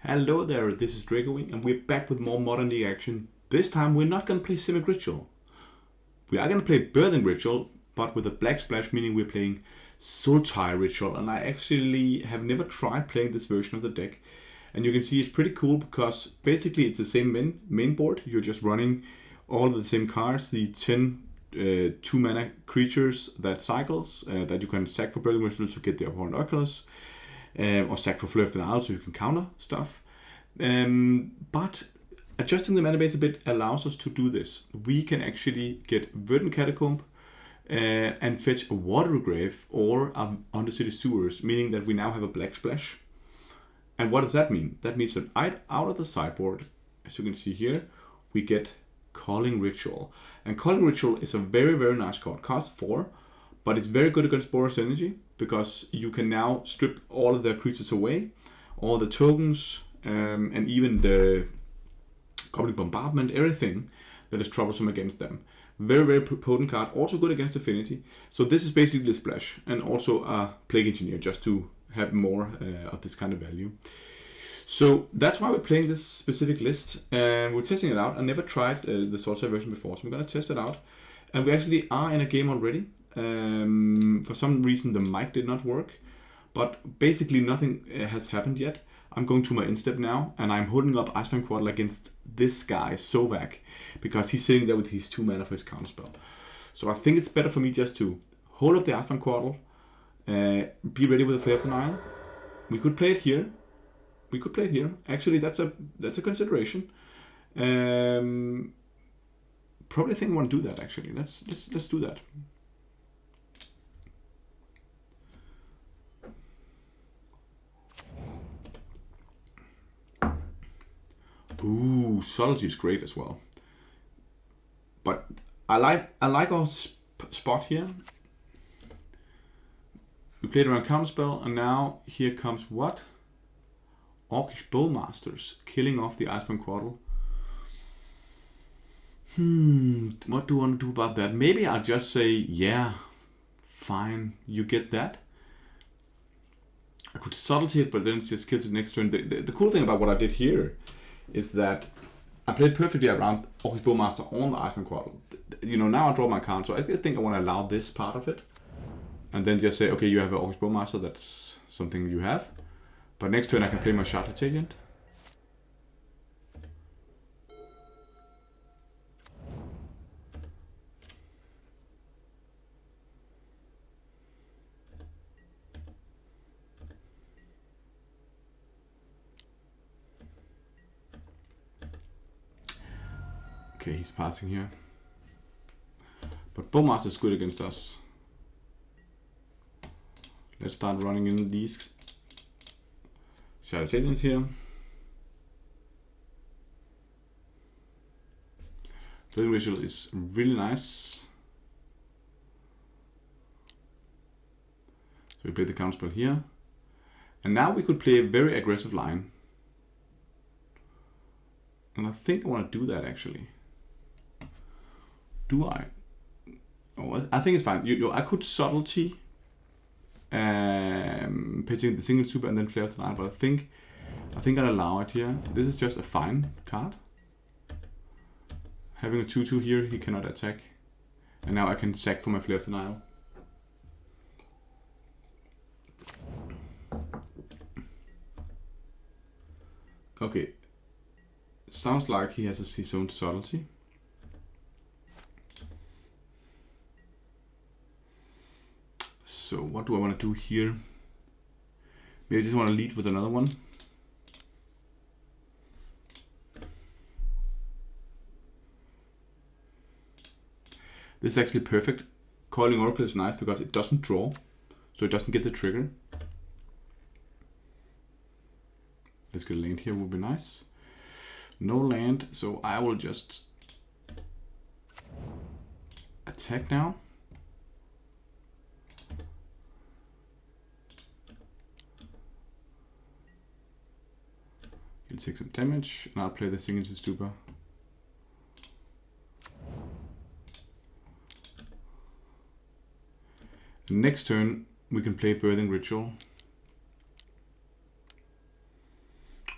Hello there, this is Draco and we're back with more Modern League action. This time we're not going to play Simic Ritual. We are going to play Birthing Ritual, but with a black splash, meaning we're playing Sultai Ritual. And I actually have never tried playing this version of the deck. And you can see it's pretty cool because basically it's the same main board. You're just running all of the same cards, the 10 2-mana creatures that cycles, that you can sack for Birthing Ritual to get the Abhorrent Oculus. Or sack for Flare of Denial so you can counter stuff. But adjusting the mana base a bit allows us to do this. We can actually get Verdant Catacomb and fetch a Water Grave or Undercity Sewers, meaning that we now have a black splash. And what does that mean? That means that out of the sideboard, as you can see here, we get Culling Ritual. And Culling Ritual is a very, very nice card. Cost 4, but it's very good against Boros Energy because you can now strip all of the creatures away, all the tokens, and even the Goblin Bombardment, everything that is troublesome against them. Very, very potent card, also good against Affinity. So this is basically the splash, and also a Plague Engineer, just to have more of this kind of value. So that's why we're playing this specific list, and we're testing it out. I never tried the Sultai version before, so I'm going to test it out. And we actually are in a game already. For some reason the mic did not work, but basically nothing has happened yet. I'm going to my instep now, and I'm holding up Icefang Quaddle against this guy, Sovak, because he's sitting there with his 2 mana for his counterspell. So I think it's better for me just to hold up the Icefang Quaddle, be ready with a Flare of Denial. We could play it here. Actually, that's a consideration. Probably think I want to do that. Actually, let's do that. Ooh, Subtlety is great as well. But I like our spot here. We played around Counterspell, and now here comes what? Orcish Bowmasters, killing off the Icefang Quaddle. What do I want to do about that? Maybe I'll just say, yeah, fine, you get that. I could Subtlety it, but then it just kills it next turn. The cool thing about what I did here is that I played perfectly around Orcish Bowmaster on the Icefang Quaddle. You know, now I draw my card, so I think I want to allow this part of it. And then just say, okay, you have an Orcish Bowmaster, that's something you have. But next turn I can play my Charlotte Agent. Okay, he's passing here. But Bowmaster is good against us. Let's start running in these Charlotte Agents here. Culling Ritual is really nice. So we play the counterspell here. And now we could play a very aggressive line. And I think I want to do that actually. Do I? Oh, I think it's fine. I could Subtlety, pitching the single super and then Flare of Denial, but I think I'll allow it here. This is just a fine card. Having a 2/2 here, he cannot attack. And now I can sack for my Flare of Denial. Okay. Sounds like he has his own Subtlety. So what do I want to do here? Maybe I just want to lead with another one. This is actually perfect. Culling Oracle is nice because it doesn't draw, so it doesn't get the trigger. Let's get a land here, would be nice. No land, so I will just attack now. He'll take some damage, and I'll play the Signature Stupa. Next turn, we can play Birthing Ritual.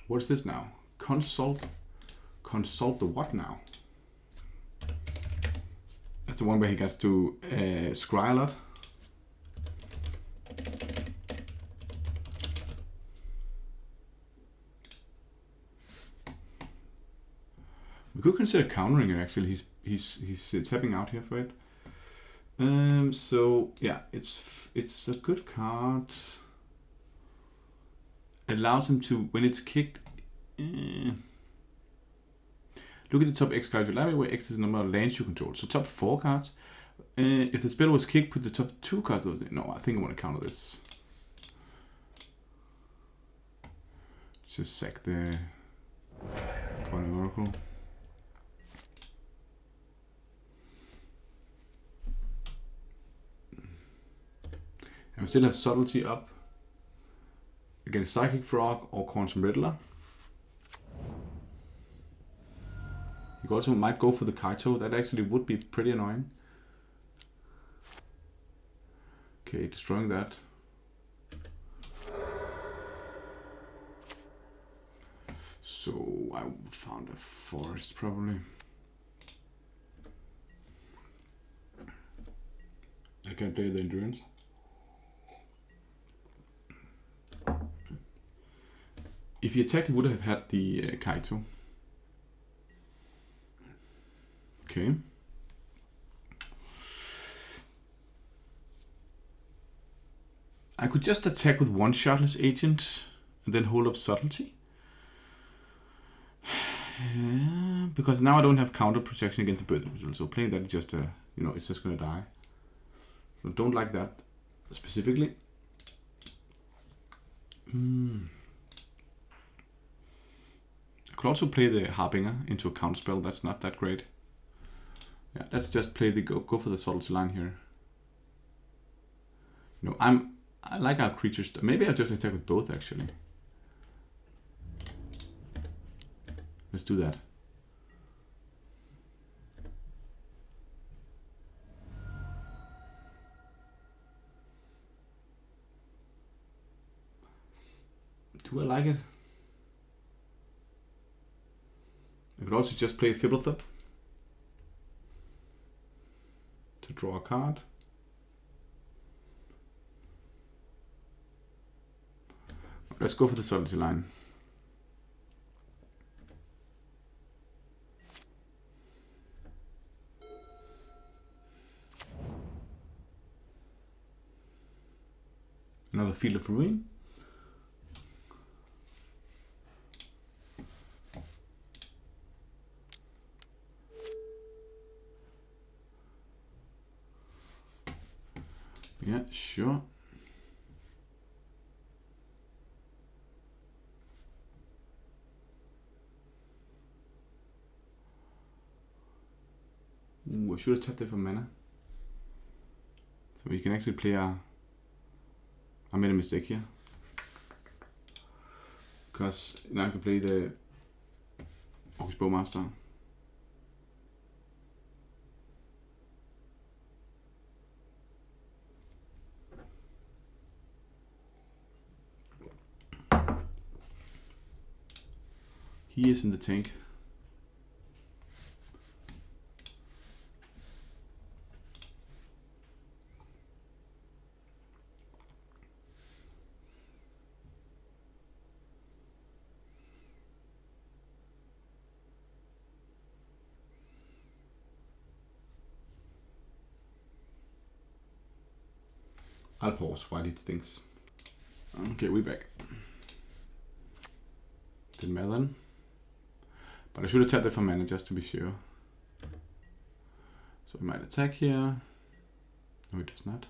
What's this now? Consult the what now? That's the one where he gets to scry a lot. We could consider countering it actually. He's tapping out here for it. So yeah, it's a good card. Allows him to, when it's kicked. Look at the top X cards of your library, where X is the number of lands you control. So top 4 cards. If the spell was kicked, put the top 2 cards. No, I think I want to counter this. Let's just sack the Culling Ritual. And we still have Subtlety up against Psychic Frog or Quantum Riddler. You also might go for the Kaito. That actually would be pretty annoying. Okay, destroying that. So I found a forest probably. I can play the endurance. If he attacked, he would have had the Kaito. Okay. I could just attack with one Shotless Agent and then hold up Subtlety. Because now I don't have counter protection against the Birthing Ritual. So playing that is just it's just gonna die. So don't like that specifically. I could also play the Harbinger into a counter spell. That's not that great. Yeah, let's just play the go for the Subtlety line here. I like our creatures. Maybe I'll just attack with both actually. Let's do that. Do I like it? I could also just play Fibblethub to draw a card. Let's go for the Subtlety line. Another Field of Ruin. Yeah, sure. Ooh, I should have tapped it for mana. So we can actually play I made a mistake here. Because now I can play the Orcish Bowmaster. He is in the tank. I'll pause while he thinks. Okay, we're back. Didn't matter then. But I should have tapped that for mana just to be sure. So we might attack here. No, it does not.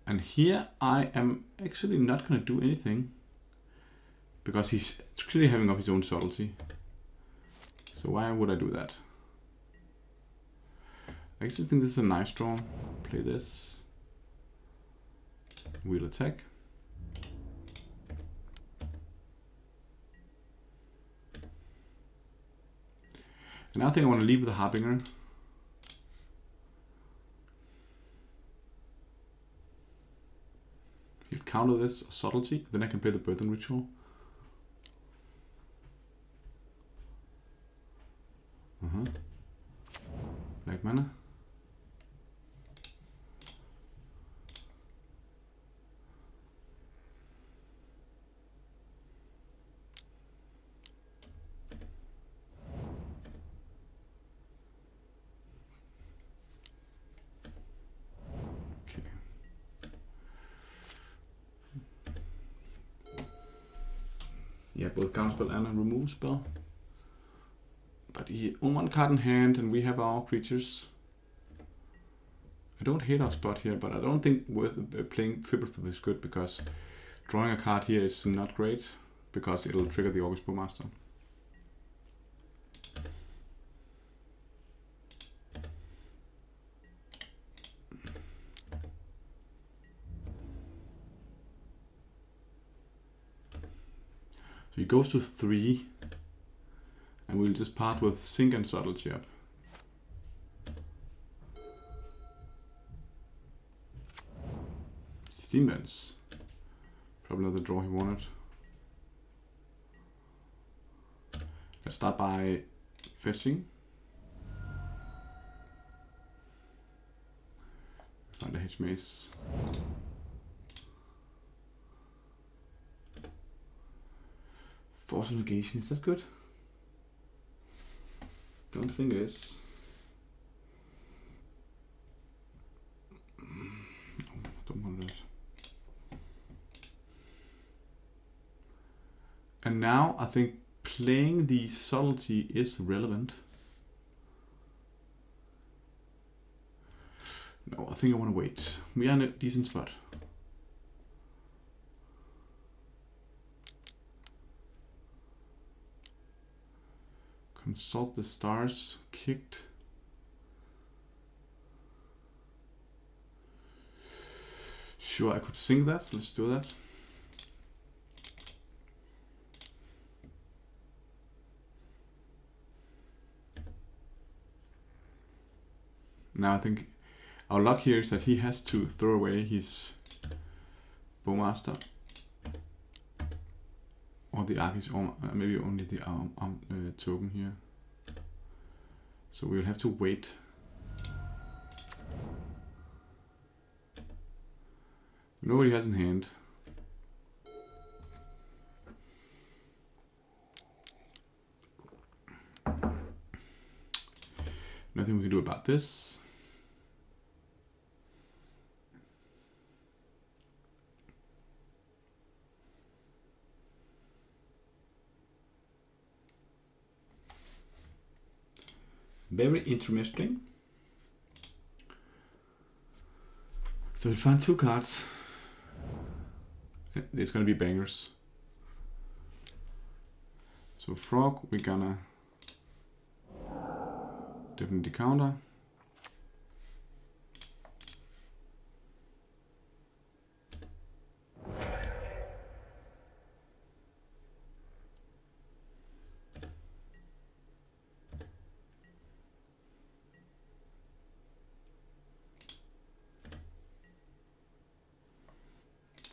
And here I am actually not going to do anything. Because he's clearly having up his own subtlety. So why would I do that? I actually think this is a nice draw. Play this. We'll attack. And now I think I want to leave with the Harbinger. He'll counter this subtlety, then I can play the Birthing Ritual. Black mana. Yeah, both counterspell and a remove spell. But he on one card in hand, and we have our creatures. I don't hate our spot here, but I don't think playing Fibrethrough is good, because drawing a card here is not great, because it'll trigger the August Bowmaster. So he goes to 3, and we'll just part with Sync and Subtlety up. Steam Vents. Probably not the draw he wanted. Let's start by fetching. Find a Hedge Maze. Force of Negation, is that good? Don't think it is. Don't want that. And now I think playing the Subtlety is relevant. No, I think I want to wait. We are in a decent spot. Consult the Stars, kicked. Sure, I could sing that. Let's do that. Now I think our luck here is that he has to throw away his Bowmaster. Or the Arcus, or maybe only the token here. So we'll have to wait. Nobody has in hand. Nothing we can do about this. Very interesting. So we found 2 cards. It's gonna be bangers. So Frog, we're gonna definitely counter.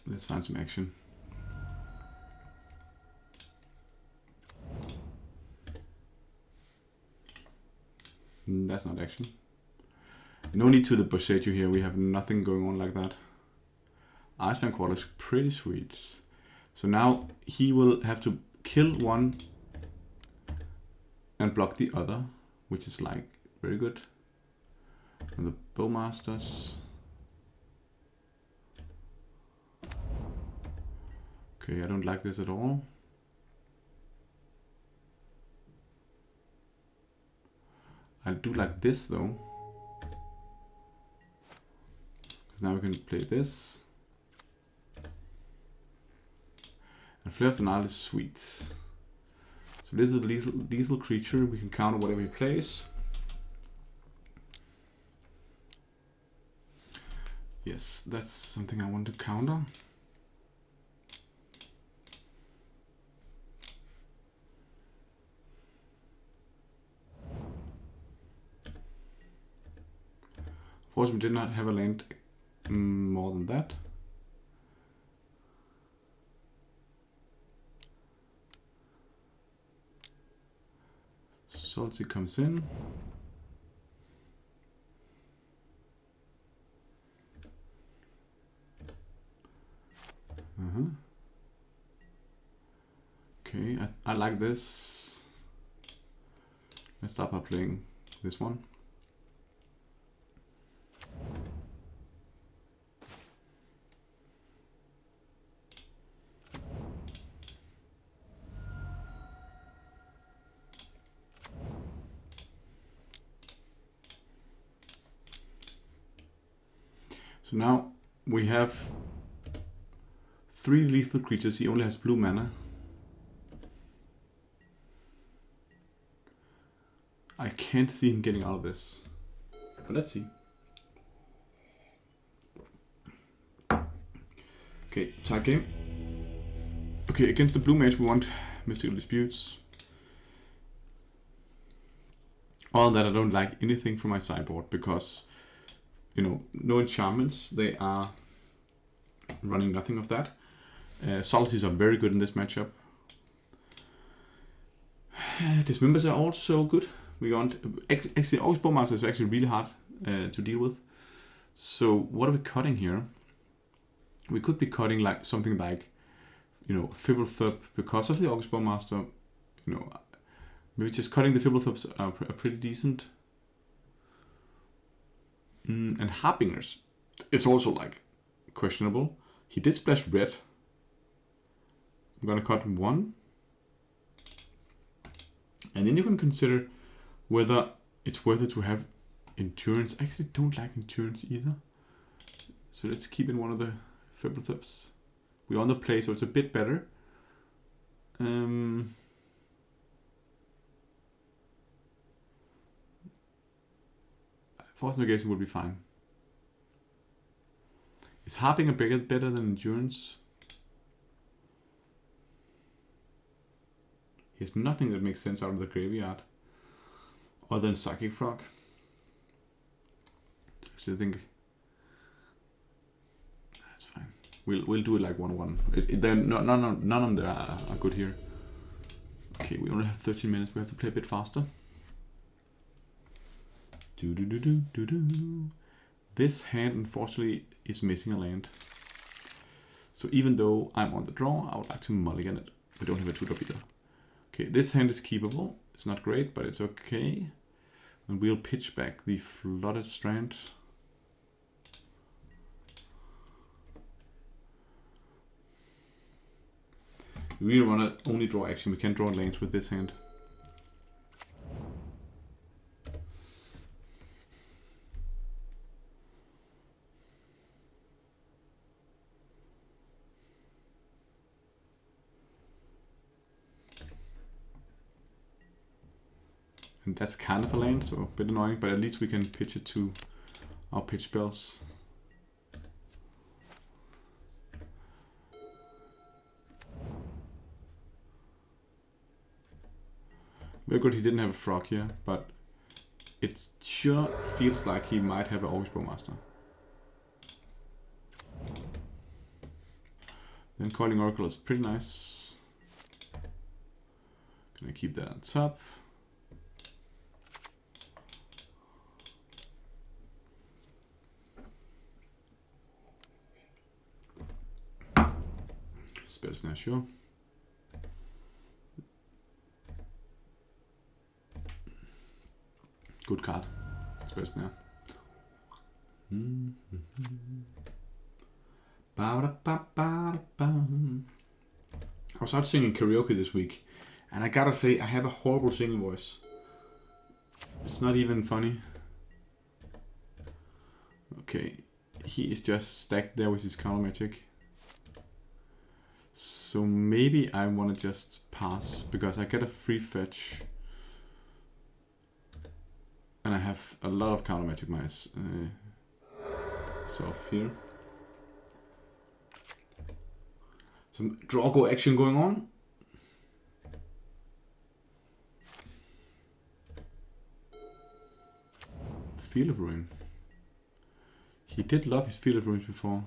Let's find some action. That's not action. No need to the Boschetto here, we have nothing going on like that. Iceman Quarter is pretty sweet. So now he will have to kill one and block the other, which is like very good. And the Bowmasters. Okay, I don't like this at all. I do like this though. Because now we can play this. And Flare of the Nile is sweet. So this is a lethal creature. We can counter whatever he plays. Yes, that's something I want to counter. Of course, we did not have a land more than that. Sultai comes in. Okay, I like this. Let's start by playing this one. So now we have 3 lethal creatures. He only has blue mana. I can't see him getting out of this. But let's see. Okay, tag game. Okay, against the blue mage we want Mystical Disputes. All that I don't like anything from my sideboard because, you know, no enchantments. They are running nothing of that. Sultais are very good in this matchup. Dismembers are also good. We want actually August Bowmaster is actually really hard to deal with. So what are we cutting here? We could be cutting like something like, you know, Fibblethub because of the August Bowmaster. You know, maybe just cutting the Fibblethubs are pretty decent. And Harbingers is also like questionable. He did splash red. I'm gonna cut 1. And then you can consider whether it's worth it to have endurance. I actually don't like endurance either. So let's keep in one of the Fibblethubs. We're on the play, so it's a bit better. Force negation would be fine. Is Harping better than endurance? He has nothing that makes sense out of the graveyard other than Psychic Frog. So I think that's fine. We'll do it like 1-1. Then none of them are good here. Okay, we only have 13 minutes. We have to play a bit faster. This hand unfortunately is missing a land. So even though I'm on the draw, I would like to mulligan it. We don't have a 2-drop either. Okay, this hand is keepable. It's not great, but it's okay. And we'll pitch back the Flooded Strand. We really want to only draw action. We can't draw lanes with this hand. And that's kind of a lane, so a bit annoying, but at least we can pitch it to our pitch spells. Very good he didn't have a frog here, but it sure feels like he might have an August Bowmaster. Then Culling Oracle is pretty nice. Gonna keep that on top. Spell Snare, sure. Good card. Spell Snare. I was out singing karaoke this week, and I gotta say, I have a horrible singing voice. It's not even funny. Okay, he is just stacked there with his counter magic. So maybe I want to just pass, because I get a free fetch. And I have a lot of counter magic myself here. Some Draco action going on. Field of Ruin. He did love his Field of Ruin before.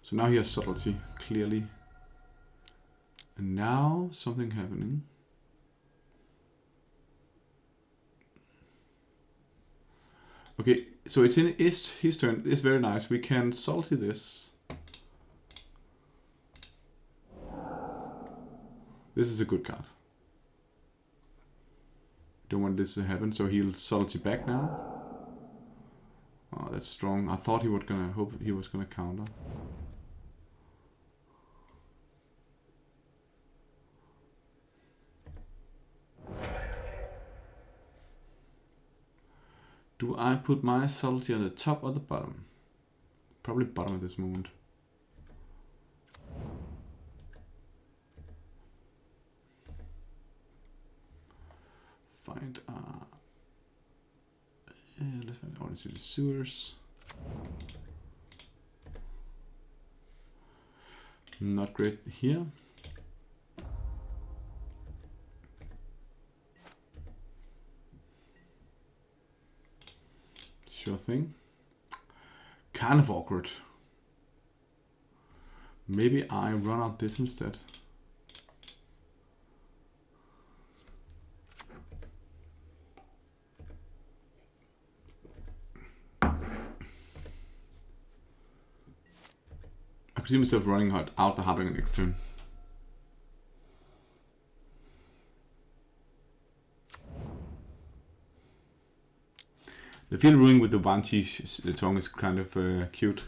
So now he has Subtlety, clearly. And now something happening. Okay, so it's in his turn. It's very nice. We can salty this. This is a good card. Don't want this to happen, so he'll Sultai back now. Oh, that's strong. I thought he was gonna counter. Do I put my Sultai on the top or the bottom? Probably bottom at this moment. Find let's find. I want to see the sewers. Not great here. Sure thing. Kind of awkward. Maybe I run out this instead. I could see myself running out the Harbinger next turn. The field ruling with the Vanti the tongue is kind of cute.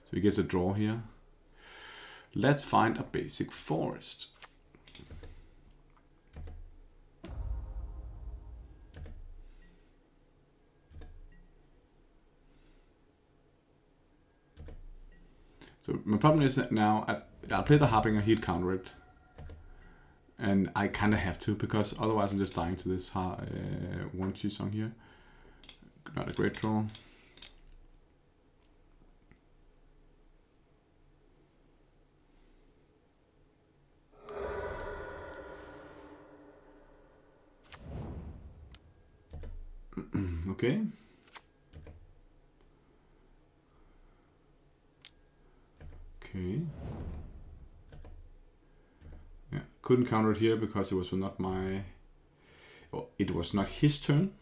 So he gets a draw here. Let's find a basic forest. So my problem is that now I'll play the Harbinger, he'll counter it. And I kind of have to, because otherwise I'm just dying to this 1-2 song here. Not a great draw. Okay. Okay. Yeah, couldn't counter it here because it was not my... Oh, it was not his turn.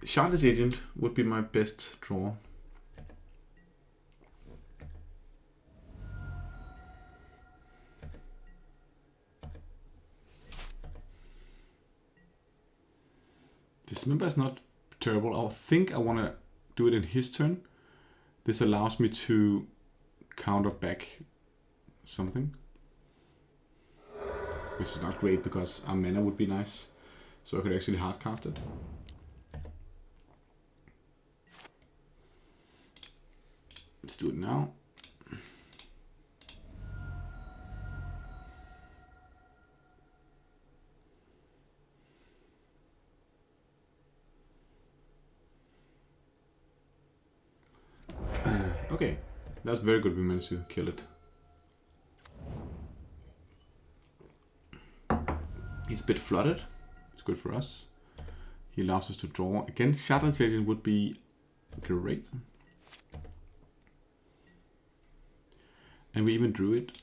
Shardless Agent would be my best draw. Dismember is not terrible. I think I want to do it in his turn. This allows me to counter back something. Which is not great because our mana would be nice. So I could actually hardcast it. Let's do it now. Okay, that's very good. We managed to kill it. He's a bit flooded. It's good for us. He allows us to draw. Against Shardless Agent would be great. And we even drew it.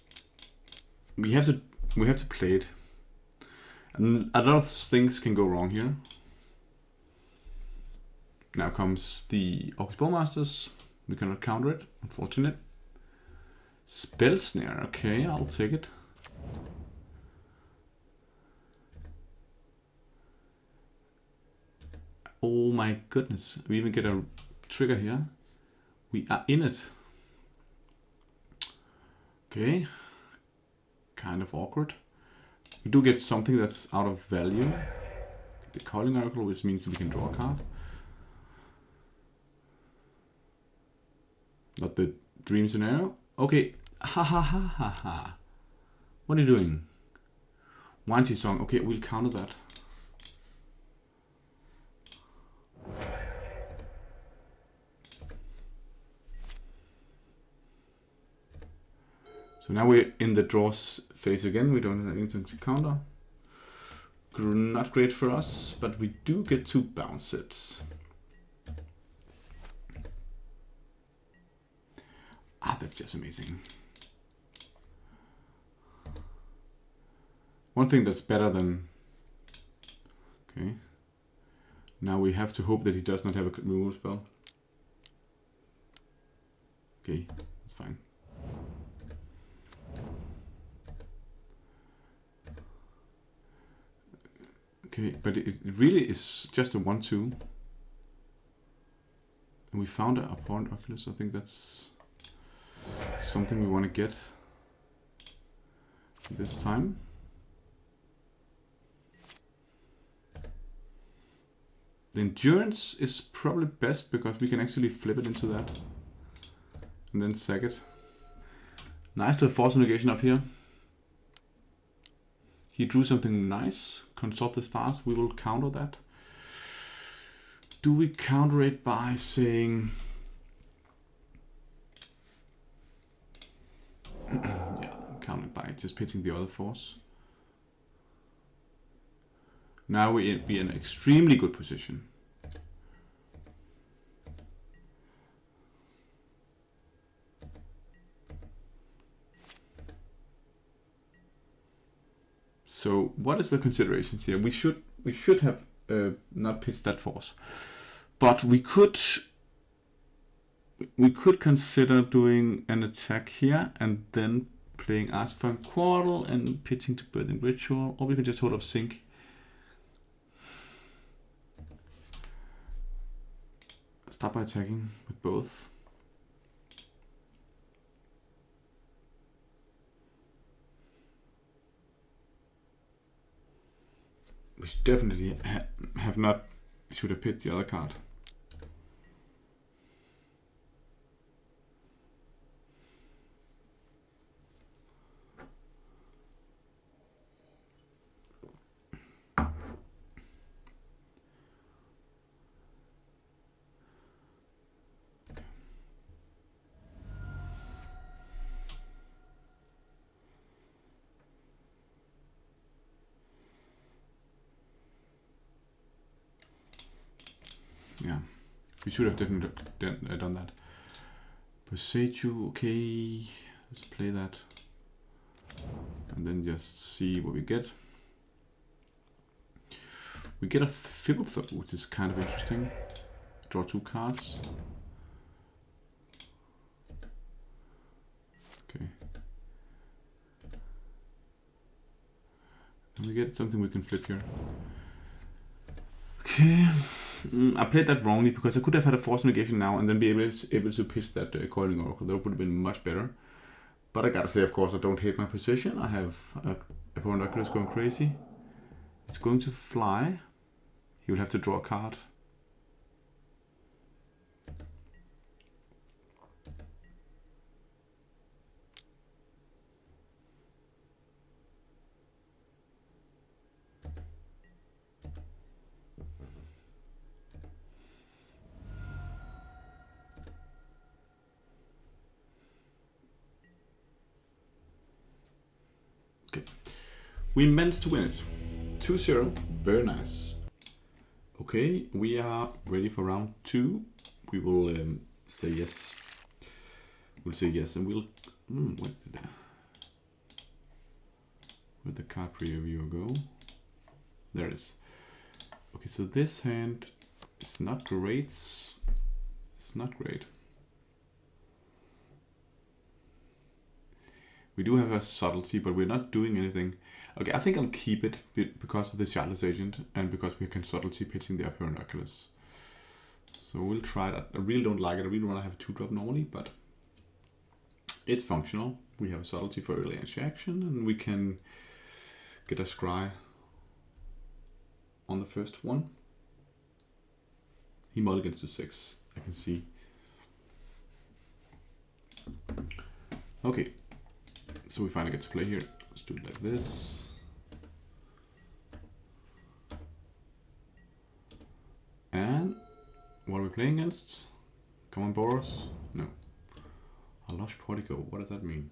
We have to play it. And a lot of things can go wrong here. Now comes the Orcus Bowmasters. We cannot counter it, unfortunate. Spell Snare, okay, I'll take it. Oh my goodness, we even get a trigger here. We are in it. Okay, kind of awkward. We do get something that's out of value. The Culling Ritual, which means we can draw a card. Not the dream scenario. Okay. Ha ha ha ha ha. What are you doing? Wanty song. Okay, we'll counter that. So now we're in the draws phase again. We don't have anything to counter. Not great for us, but we do get to bounce it. Ah, that's just amazing. One thing that's better than... Okay. Now we have to hope that he does not have a removal spell. Okay, that's fine. Okay, but it really is just a 1/2. And we found a Abhorrent Oculus. I think that's something we want to get this time. The Endurance is probably best because we can actually flip it into that and then sack it. Nice to have Force Negation up here. He drew something nice. Consult the Stars. We will counter that. Do we counter it by saying... yeah, counter it by just pitching the other force. Now we'll be in an extremely good position. So what is the considerations here? We should have not pitched that force, but we could consider doing an attack here and then playing Asphan Quarrel and pitching to Birthing Ritual, or we can just hold up Sync. Start by attacking with both. We should definitely have not should have picked the other card. Yeah, we should have definitely done that. Boseiju, okay, let's play that. And then just see what we get. We get a Fibblethop, which is kind of interesting. Draw 2 cards. Okay. And we get something we can flip here. Okay. I played that wrongly because I could have had a Force Negation now and then be able to pitch that Culling Oracle. That would have been much better. But I gotta say, of course, I don't hate my position. I have Abhorrent Oculus going crazy. It's going to fly. He will have to draw a card. We managed to win it. 2-0. Very nice. Okay, we are ready for round 2. We will say yes. We'll say yes and we'll... where'd the card preview go? There it is. Okay, so this hand is not great. It's not great. We do have a subtlety, but we're not doing anything. Okay, I think I'll keep it because of the Shardless Agent and because we can subtlety pitching the Abhorrent Oculus. So we'll try that. I really don't like it. I really want to have a 2-drop normally, but it's functional. We have a subtlety for early action and we can get a scry on the first one. He mulligans to 6, I can see. Okay, so we finally get to play here. Let's do it like this. And what are we playing against? Come on, Boros. No. A Lush Portico. What does that mean?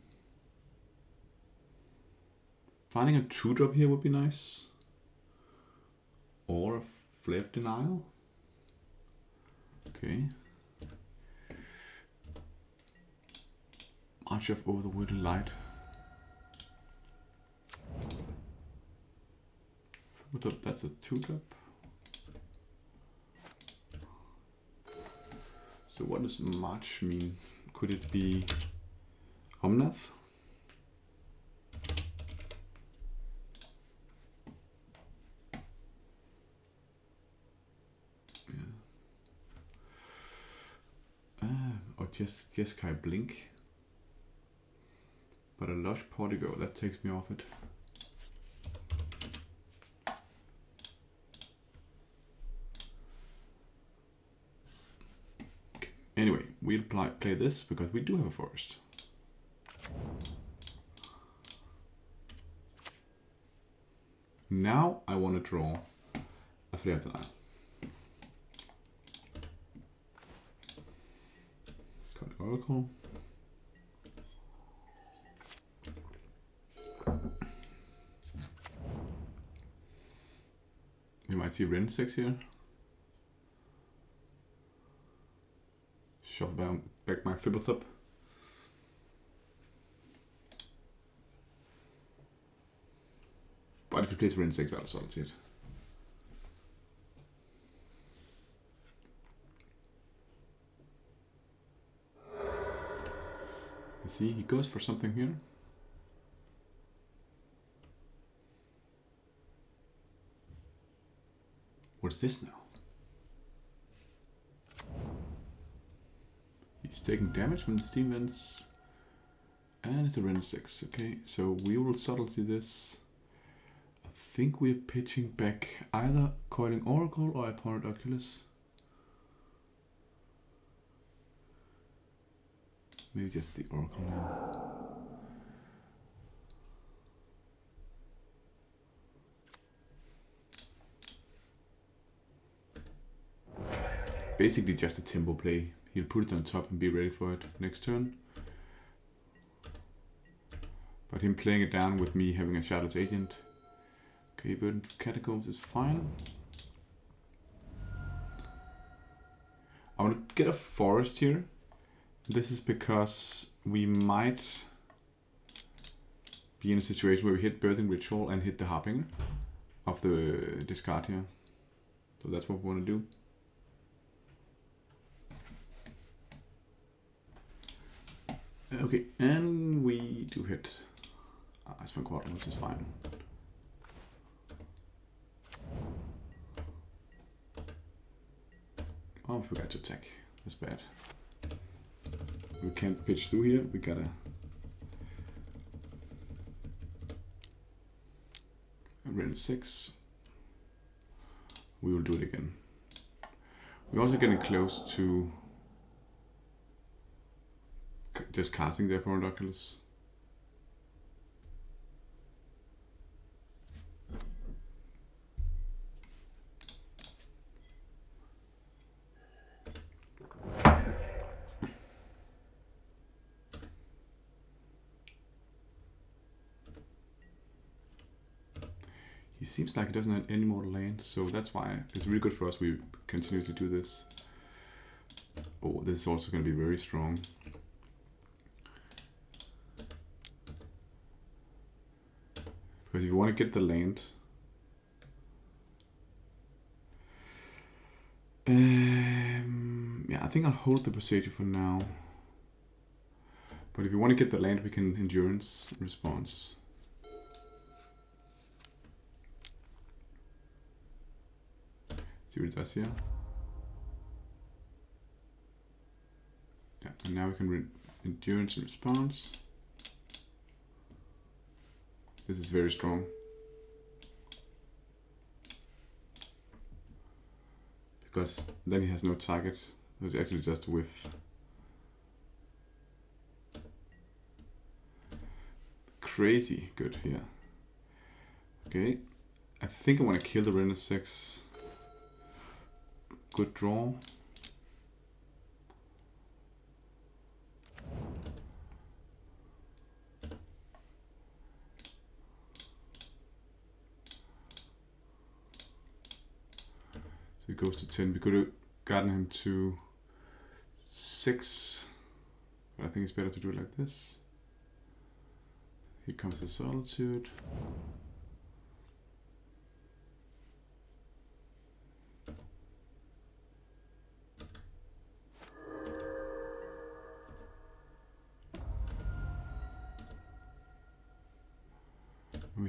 Finding a 2-drop here would be nice. Or a Flare of Denial. Okay. March of Over the Wooded Light. That's a 2-drop. So what does March mean? Could it be Omnath? Or just Jeskai Blink. But a Lush Portico, that takes me off it. Okay. Anyway, we'll play this because we do have a forest. Now I want to draw a Flare of the Nile. Oracle. We might see Ren 6 here. Shuffle back my Fibblethub. But if he plays Ren 6, I'll solve it. You see, he goes for something here. What's this now? He's taking damage when the steam vents. And it's a Ren 6. Okay, so we will subtlety this. I think we're pitching back either Coiling Oracle or Opponent Oculus. Maybe just the Oracle now. Basically just a tempo play. He'll put it on top and be ready for it next turn. But him playing it down with me having a Shardless Agent. Okay, Verdant Catacombs is fine. I want to get a forest here. This is because we might be in a situation where we hit Birthing Ritual and hit the Harbinger of the discard here. So that's what we want to do. Okay, and we do hit Icewind Quadrant, which is fine. Oh, I forgot to attack. That's bad. We can't pitch through here. We gotta Ren 6. We will do it again. We're also getting close to just casting the Opponent Oculus. He seems like he doesn't have any more lands, so that's why it's really good for us. We continuously do this. Oh, this is also going to be very strong. Because if you want to get the land, yeah, I think I'll hold the procedure for now. But if you want to get the land, we can endurance response. See what it does here. Yeah, and now we can endurance response. This is very strong. Because then he has no target. It's actually just a whiff. Crazy good here. Okay. I think I want to kill the Renner 6. Good draw. So he goes to 10. We could have gotten him to 6. But I think it's better to do it like this. Here comes the Solitude.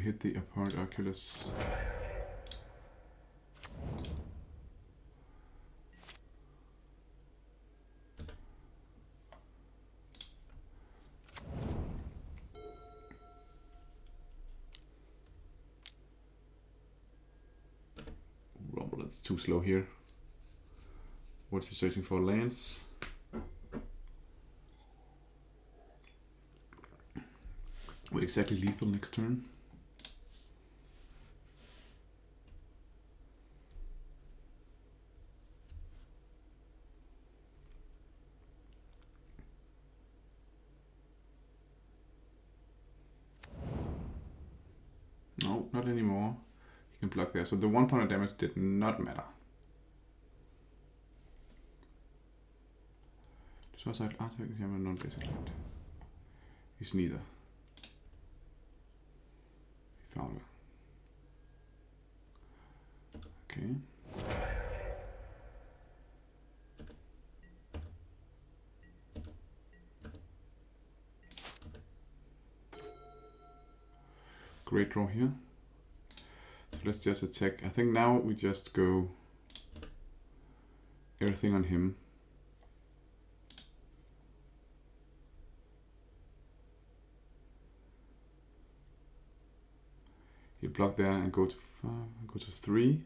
hit the opponent Oculus. Rumble, it's too slow here. What's he searching for? Lands. We're exactly lethal next turn. No, not anymore. He can block there. So the 1 point of damage did not matter. Suicide attack is a non-basic land. He's neither. He found her. Okay. Great draw here. So let's just attack. I think now we just go everything on him. He'll block there and go to 5, go to 3.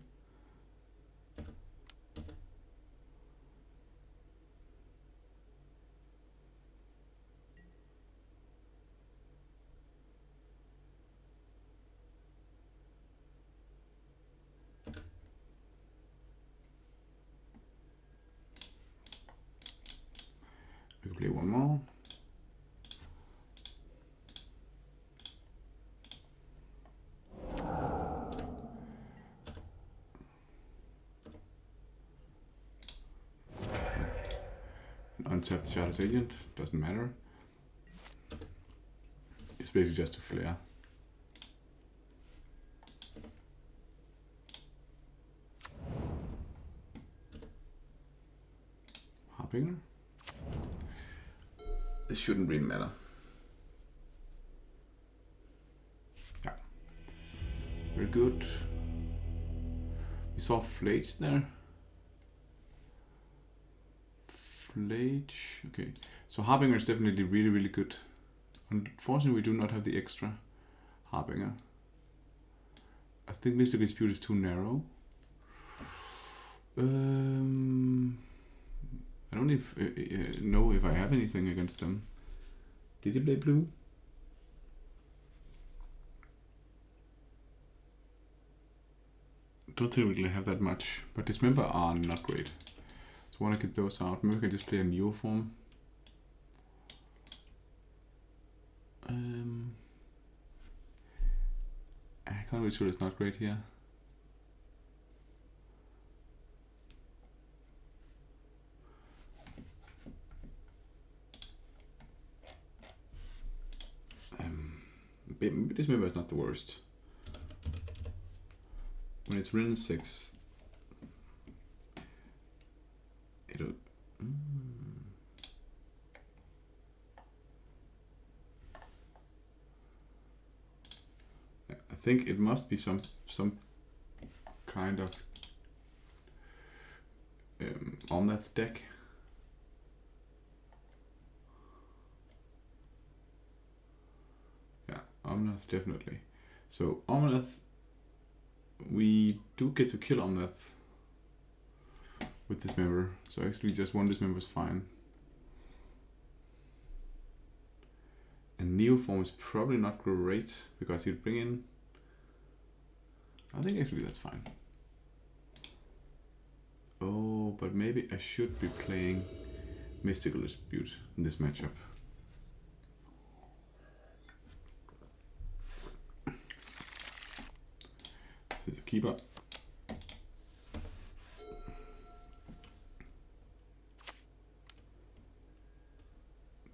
We can play one more. Untapped Shadow's Agent, doesn't matter. It's basically just to flare. Harbinger. This shouldn't really matter. Yeah. Very good. We saw Flage there. Flage. Okay. So Harbinger is definitely really, really good. Unfortunately, we do not have the extra Harbinger. I think Mystical Dispute is too narrow. I don't know if I have anything against them. Did he play blue? Don't think we really have that much, but Dismember are not great. So I want to get those out. Maybe I can just play a Neo form. Culling Ritual is not great here. Maybe Dismember is not the worst. When it's written 6, it'll. I think it must be some kind of Omnath deck. Yeah, Omnath definitely. So Omnath, we do get to kill Omnath with Dismember. So actually just one Dismember is fine. And Neo form is probably not great because he'll bring in. I think actually that's fine. Oh, but maybe I should be playing Mystical Dispute in this matchup. This is a keeper.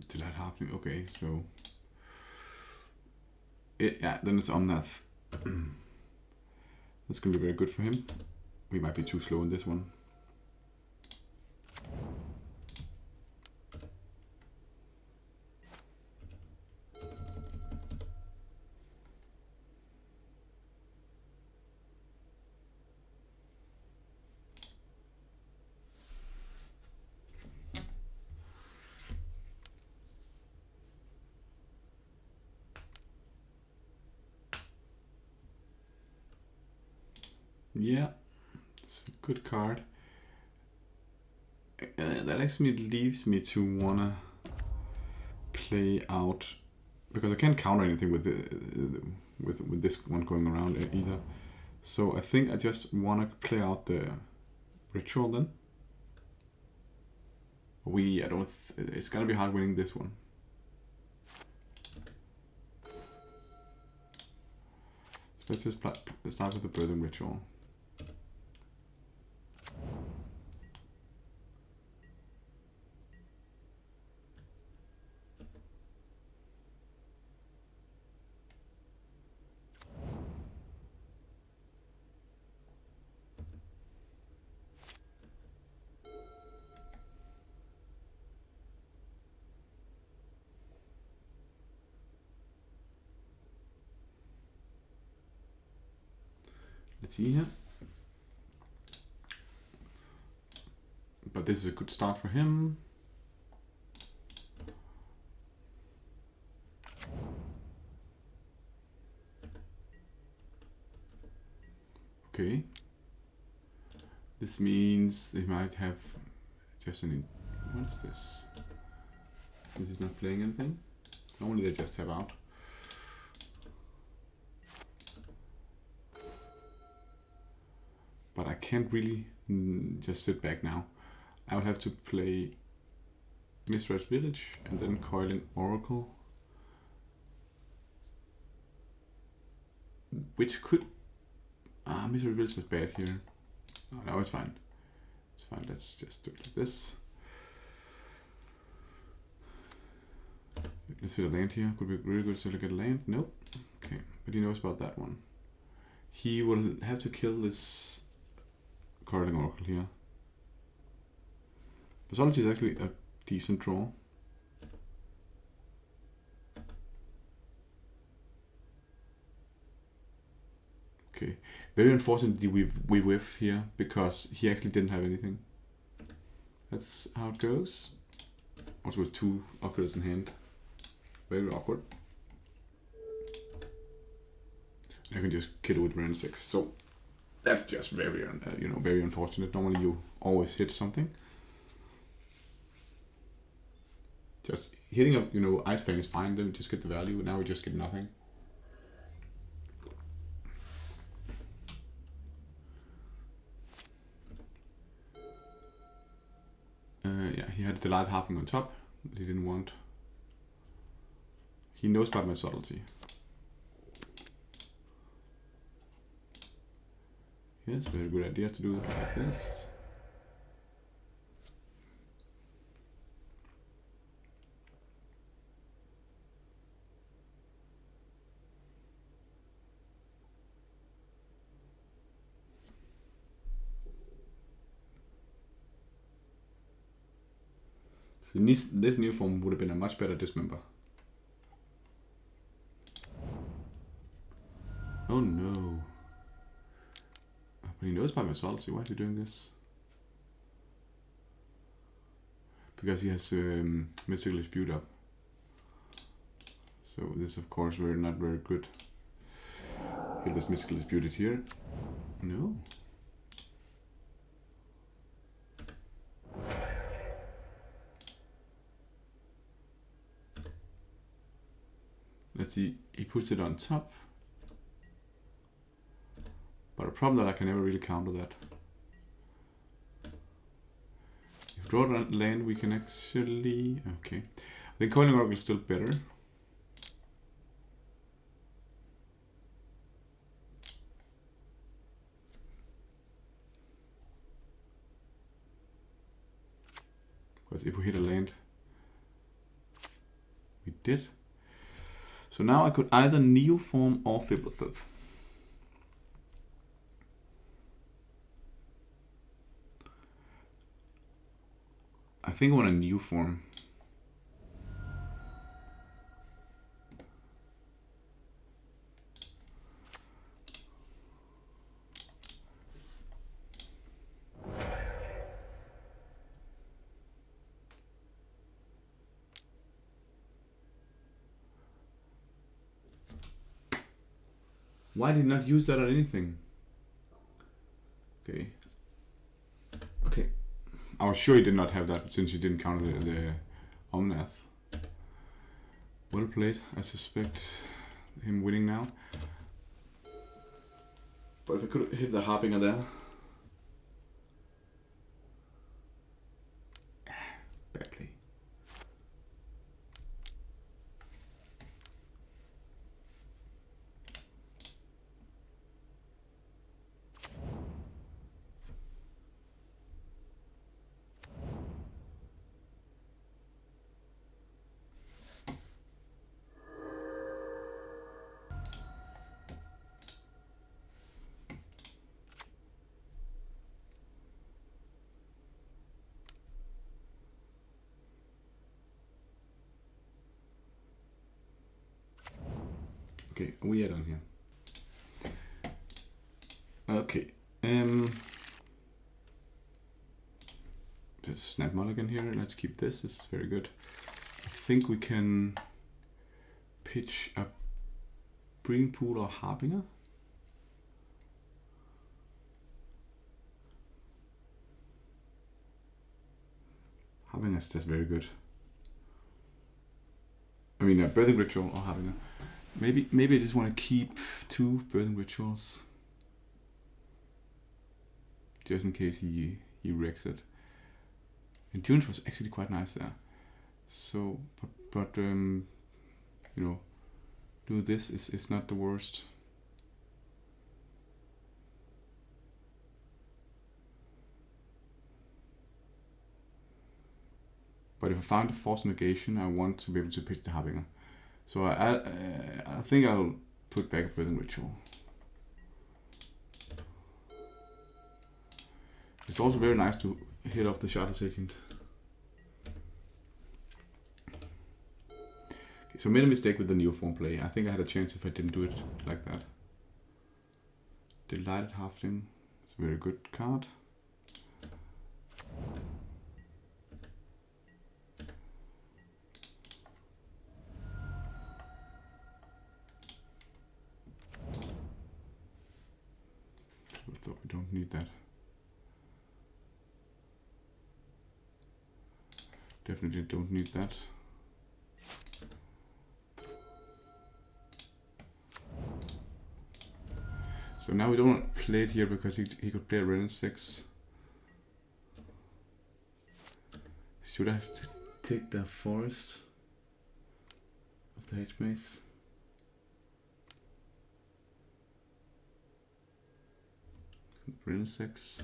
Delight Harping. Okay, so yeah, then it's Omnath. That's gonna be very good for him. We might be too slow in this one. Yeah, it's a good card. That actually leaves me to wanna play out, because I can't counter anything with with this one going around either. So I think I just wanna play out the ritual then. It's gonna be hard winning this one. So let's just start with the birthing ritual. Let's see here. But this is a good start for him. Okay. This means they might have just what is this? Since he's not playing anything. Normally they just have out. But I can't really just sit back now. I would have to play Mistrat's Village and then Culling Oracle. Which could... Mistrat's Village was bad here. Oh, no, it's fine. It's fine, let's just do it like this. Let's fit a land here. Could be really good to look at a land. Nope. Okay, but he knows about that one. He will have to kill this Culling Oracle here. But Sultai is actually a decent draw. Okay, very unfortunately we whiff here because he actually didn't have anything. That's how it goes. Also with 2 upgrades in hand. Very awkward. I can just kill it with Rand 6. So that's just very, very unfortunate. Normally you always hit something. Just hitting up, Ice Fang is fine. Then we just get the value. Now we just get nothing. Yeah, he had Delight Halfing on top, but he didn't want. He knows about my subtlety. Yeah, it's a very good idea to do it like this. So this new form would have been a much better dismember. Oh no. But he knows about my subtlety. Why is he doing this? Because he has Mystical Dispute up. So this of course not very good. Get this Mystical Disputed here. No. Let's see, he puts it on top. But a problem that I can never really counter that. If we draw land, we can actually... Okay. I think Culling Oracle is still better. Because if we hit a land... We did. So now I could either Neoform or Fiblethiv. I think I want a Neoform. Why did he not use that on anything? Okay. Okay. I was sure he did not have that since you didn't counter the Omnath. Well played. I suspect him winning now. But if I could hit the Harbinger there. Bad play. Okay, we are done here. Okay, just snap mulligan here. Let's keep this. This is very good. I think we can pitch a breeding pool or Harbinger. Harbinger is just very good. I mean, a birthing ritual or Harbinger. Maybe I just want to keep 2 birthing rituals, just in case he wrecks it. Endurance was actually quite nice there. So, but you know, do this is not the worst. But if I found a force negation, I want to be able to pitch the Harbinger. So I think I'll put back a birthing ritual. It's also very nice to hit off the Shardless Agent. Okay, so I made a mistake with the Neoform play. I think I had a chance if I didn't do it like that. Delighted Halfling. It's a very good card. Thought we don't need that. Definitely don't need that. So now we don't want to play it here because he could play a Ren 6. Should I have to take the forest of the H-Mace? Ren 6.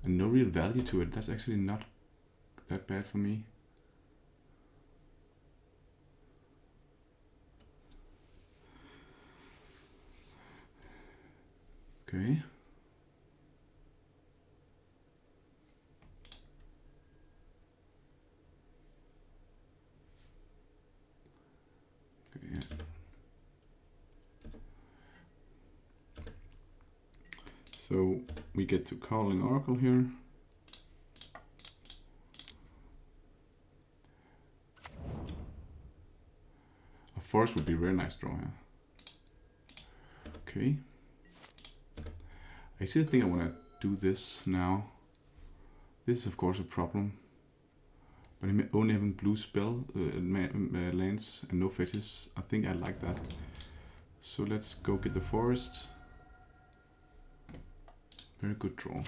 And no real value to it. That's actually not that bad for me. Okay. Okay. So we get to Culling Oracle here. A forest would be a very nice draw, yeah. Okay. I still think I want to do this now. This is of course a problem. But only having blue spell lands and no fetches, I think I like that. So let's go get the forest. Very good draw.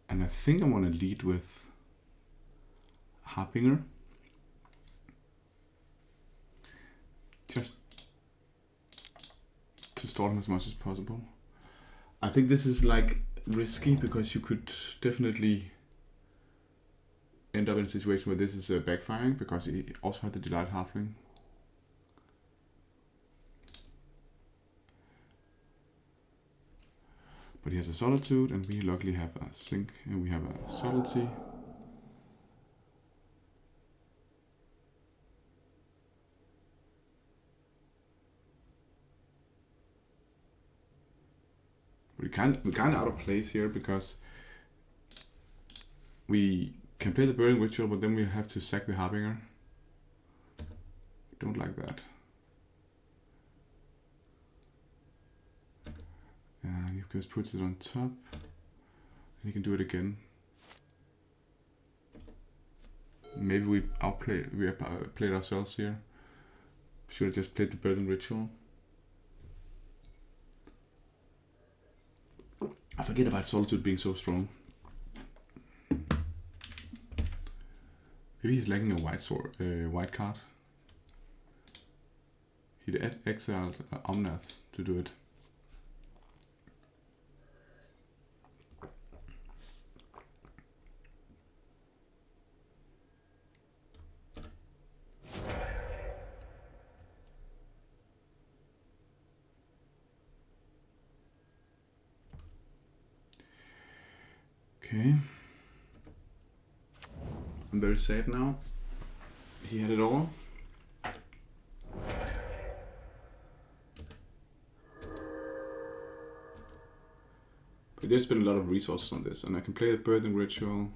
And I think I want to lead with Harbinger. Just to stall him as much as possible. I think this is like risky because you could definitely end up in a situation where this is backfiring because he also had the Delight Halfling. But he has a Solitude and we luckily have a Sync and we have a Subtlety. But he kind of out of place here because we can play the Burning Ritual, but then we have to sack the Harbinger. Don't like that. And he just puts it on top, and he can do it again. Maybe we played ourselves here. Should have just played the Burning Ritual. I forget about Solitude being so strong. Maybe he's lacking a white card. He'd exiled Omnath to do it. Okay. I'm very sad now. He had it all. But there's been a lot of resources on this, and I can play the Birthing Ritual.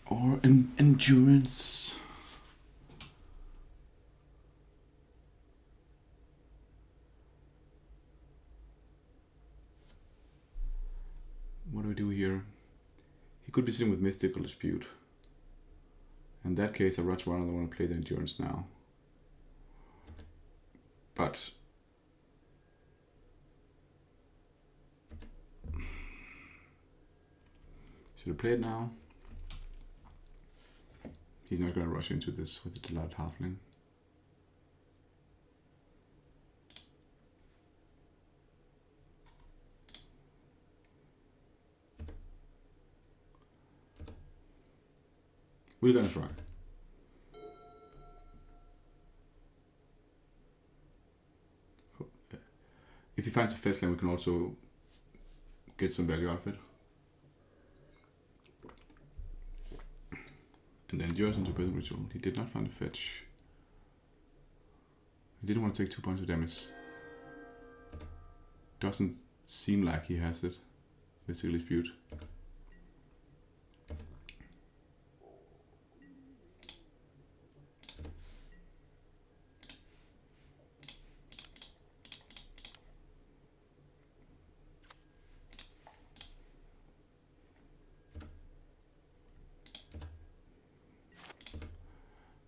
Or endurance. What do we do here? He could be sitting with Mystical Dispute. In that case, I much rather want to play the endurance now. But should I play it now? He's not going to rush into this with the Delighted Halfling. We're going to try. If he finds a fetch land, we can also get some value out of it. And then endurance into Birthing Ritual. He did not find a fetch. He didn't want to take 2 points of damage. Doesn't seem like he has it. Mystical Dispute.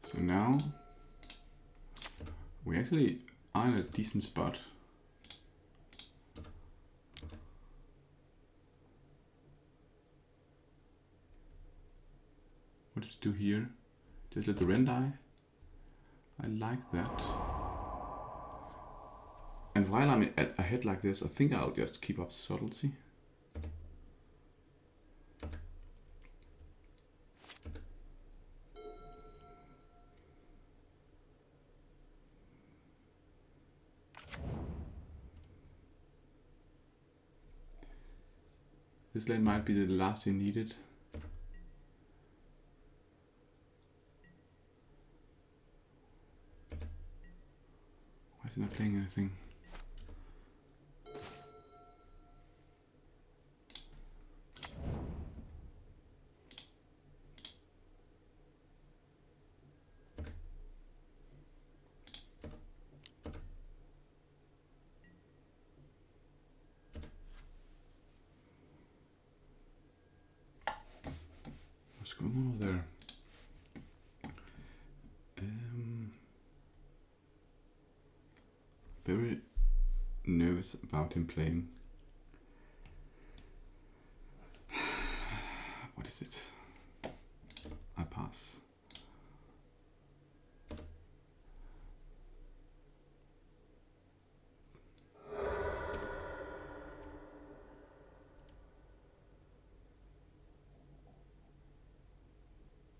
So now we actually are in a decent spot. What does it do here? Just let the Ren die? I like that. And while I'm ahead like this, I think I'll just keep up Subtlety. This lane might be the last he needed. Why is he not playing anything? What's going on over there? Very nervous about him playing. What is it? I pass.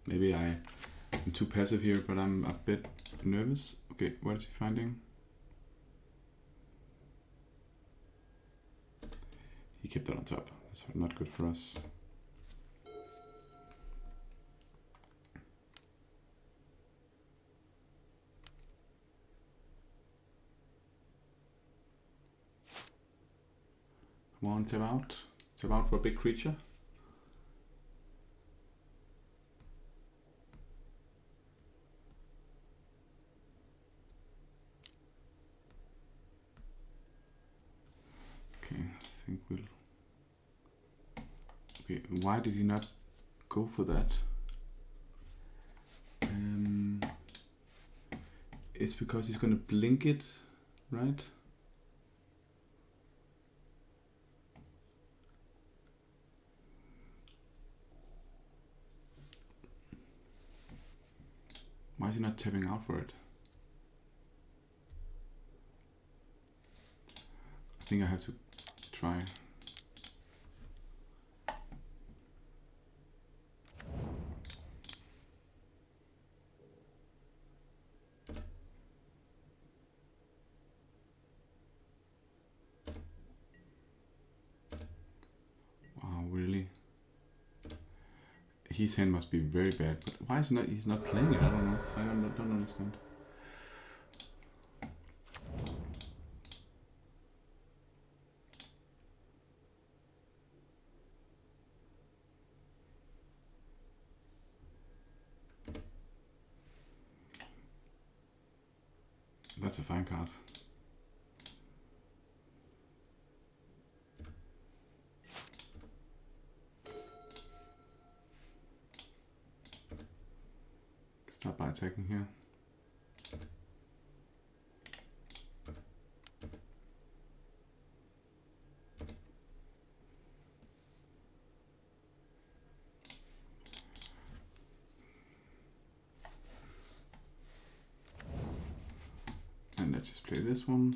Maybe I am too passive here, but I'm a bit nervous. Okay, what is he finding? He kept that on top. That's not good for us. Come on, tap out. Tap out for a big creature. Okay, I think we'll... Okay, why did he not go for that? It's because he's gonna blink it, right? Why is he not tapping out for it? I think I have to try. Wow, really? His hand must be very bad, but why is he's not playing it? I don't know. I don't understand. That's a fine card. Start by attacking here. And let's just play this one.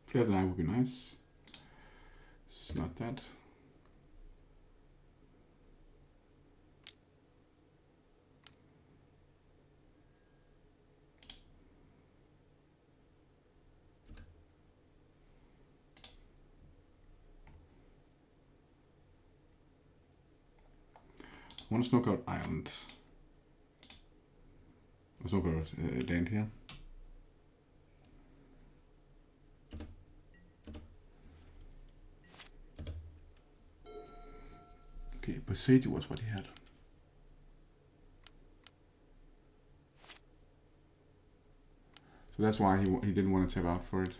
Flare the Eye would be nice. It's not that. I want to snook out Island. Or snook out land here. Okay, Boros was what he had. So that's why he didn't want to tap out for it.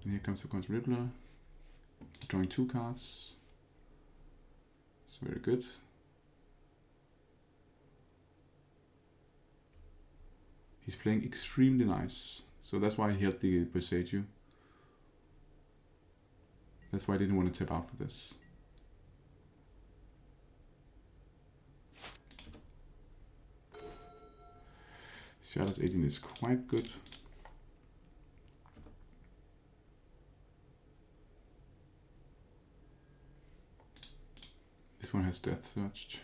And here comes the Culling Ritual. Drawing 2 cards. It's very good. He's playing extremely nice. So that's why he had the Boros. That's why I didn't want to tap out for this. Shadow's 18 is quite good. This one has Death Touch.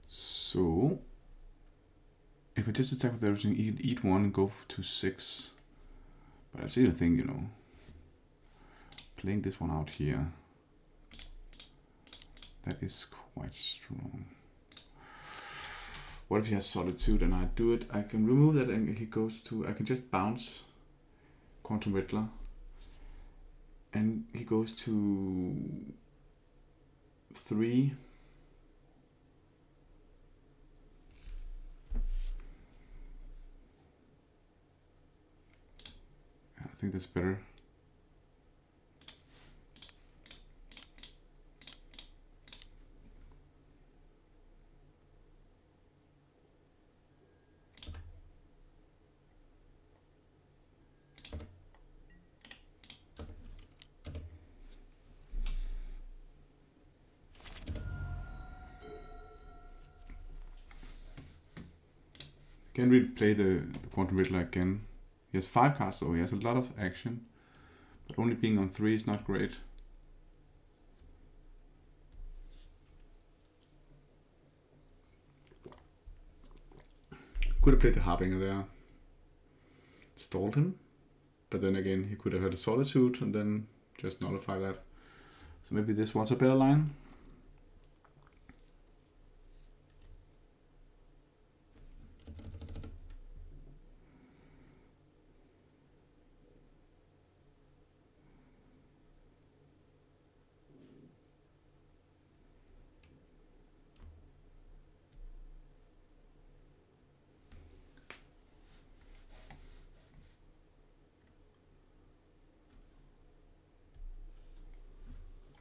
So, if I just attack with everything, eat 1 and go to 6. But I see the thing, you know. Playing this one out here, that is quite strong. What if he has Solitude and I do it? I can remove that and he goes to, I can just bounce Culling Ritual and he goes to 3. I think that's better. Can we play the Culling Ritual again? He has 5 cards, so he has a lot of action. But only being on 3 is not great. Could have played the Harbinger there. Stalled him. But then again, he could have had a Solitude and then just nullify that. So maybe this was a better line.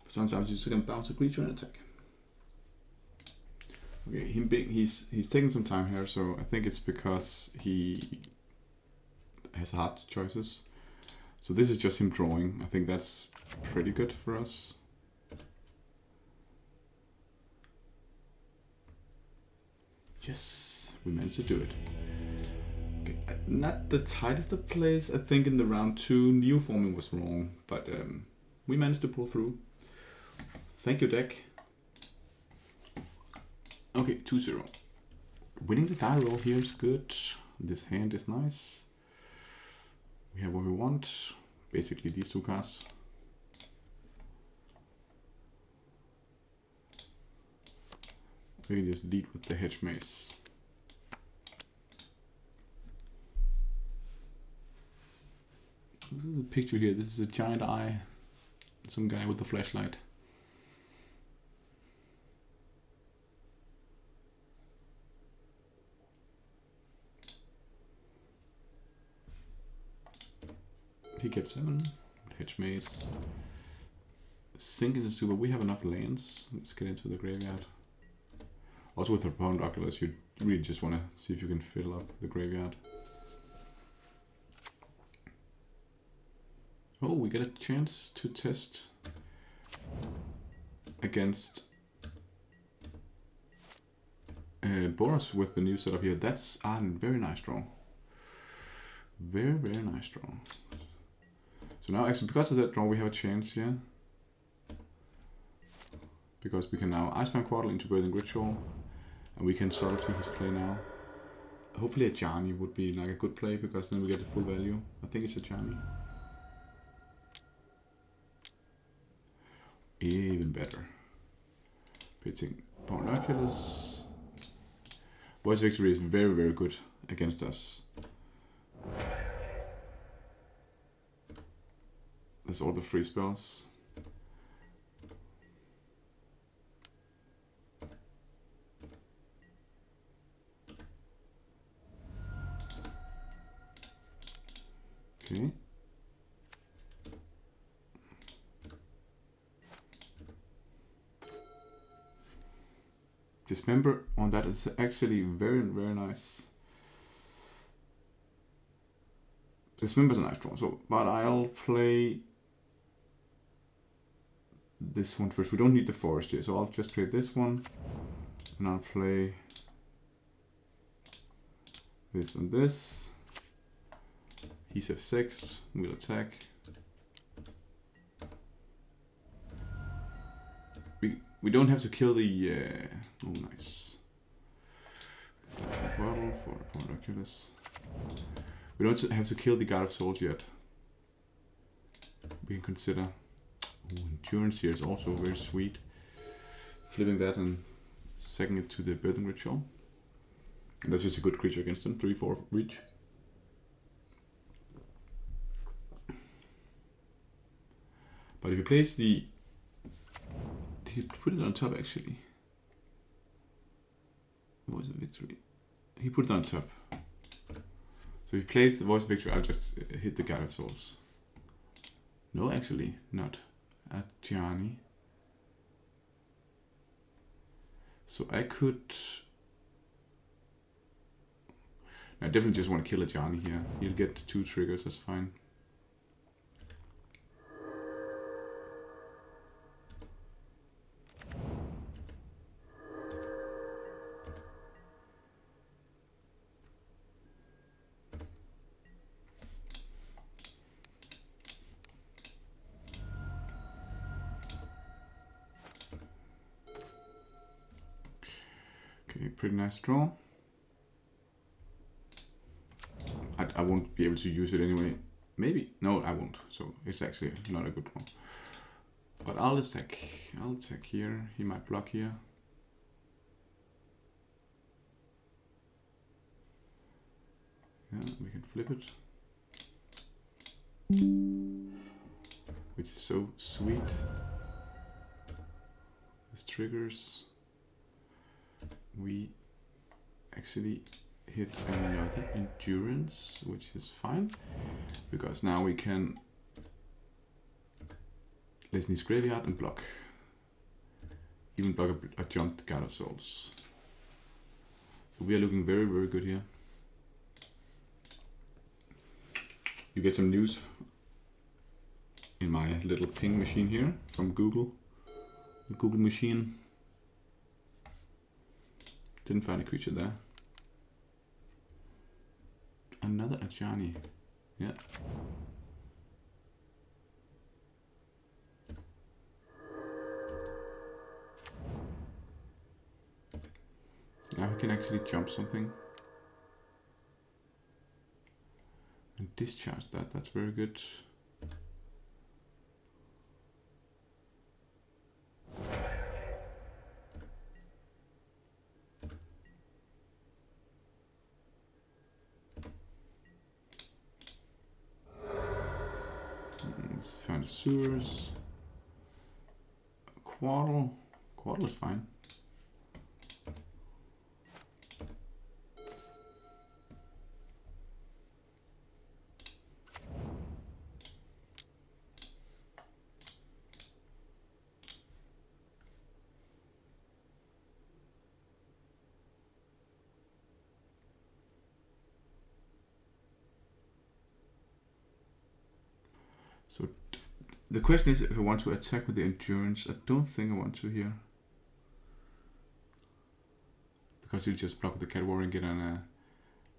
Sometimes you just can bounce a creature and attack. Okay, he's taking some time here, so I think it's because he has hard choices. So this is just him drawing. I think that's pretty good for us. Yes, we managed to do it. Okay, not the tightest of plays. I think in the round 2, Neoforming was wrong, but we managed to pull through. Thank you, deck. Okay, 2-0. Winning the die roll here is good. This hand is nice. We have what we want. Basically these 2 cards. We can just lead with the Hedge Maze. This is a picture here. This is a giant eye. Some guy with a flashlight. He kept 7. Hedge Maze. Sink into super. We have enough lands. Let's get into the graveyard. Also with Profound Oculus, you really just want to see if you can fill up the graveyard. Oh, we get a chance to test against Boros with the new setup here. That's a very nice draw. Very, very nice draw. So now actually because of that draw we have a chance here. Because we can now Iceman Quartel into Culling Ritual. And we can Sultai his play now. Hopefully a Ajani would be like a good play because then we get the full value. I think it's a Ajani. Even better. Pitching Oculus. Voice Victory is very, very good against us. That's all the free spells. Okay. Dismember on that is actually very, very nice. Dismember's a nice draw. So, but I'll play this one first. We don't need the forest here, so I'll just play this one, and I'll play this and this. He's F6. We'll attack. We don't have to kill the. Oh, nice. Bottle for Oculus. We don't have to kill the God of Souls yet. We can consider. Oh, endurance here is also very sweet. Flipping that and sacking it to the Culling Ritual. And that's just a good creature against them. 3/4 reach. But if you place the. Did he put it on top actually? Voice of Victory. He put it on top. So if he plays the Voice of Victory, I'll just hit the God of Souls. No, actually, not. Ajani. So I could. I definitely just want to kill Ajani here. He'll get 2 triggers, that's fine. Okay, pretty nice draw. I won't be able to use it anyway. Maybe. No, I won't. So it's actually not a good one. But I'll attack. I'll attack here. He might block here. Yeah, we can flip it. Which is so sweet. This triggers. We actually hit another endurance, which is fine. Because now we can listen his graveyard and block. Even block a jumped God of Souls. So we are looking very, very good here. You get some news in my little ping machine here from Google. The Google machine. Didn't find a creature there. Another Ajani. Yeah. So now we can actually jump something. And discharge that. That's very good. Let's find the sewers. Quarrel. Quarrel is fine. So the question is if I want to attack with the endurance. I don't think I want to here. Because he'll just block the Cat Warrior and get on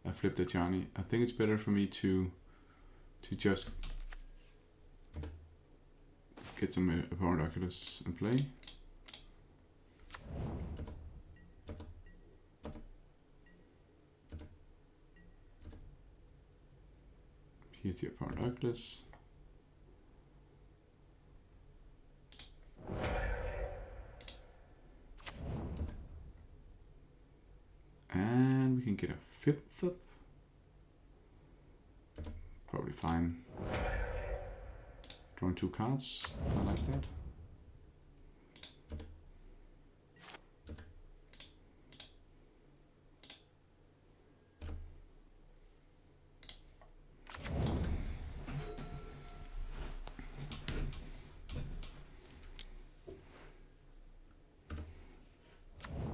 a flip the Johnny. I think it's better for me to just get some Apparent Oculus in play. Here's the Apparent Oculus. And we can get a fifth up. Probably fine. Drawing 2 cards. I like that.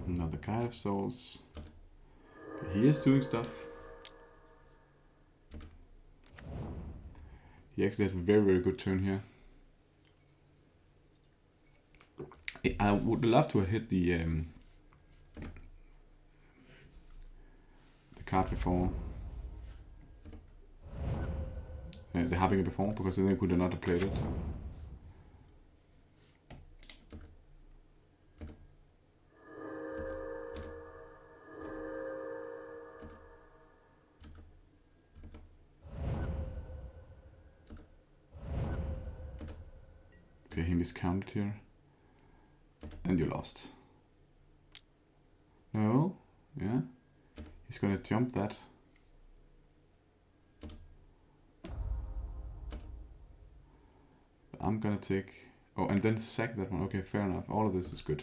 Another God of Souls. He is doing stuff. He actually has a very, very good turn here. I would love to have hit the card before. The Harbinger before, because then they could have not have played it. Okay, he miscounted here. And you lost. No, yeah. He's gonna jump that. But I'm gonna take... Oh, and then sack that one. Okay, fair enough. All of this is good.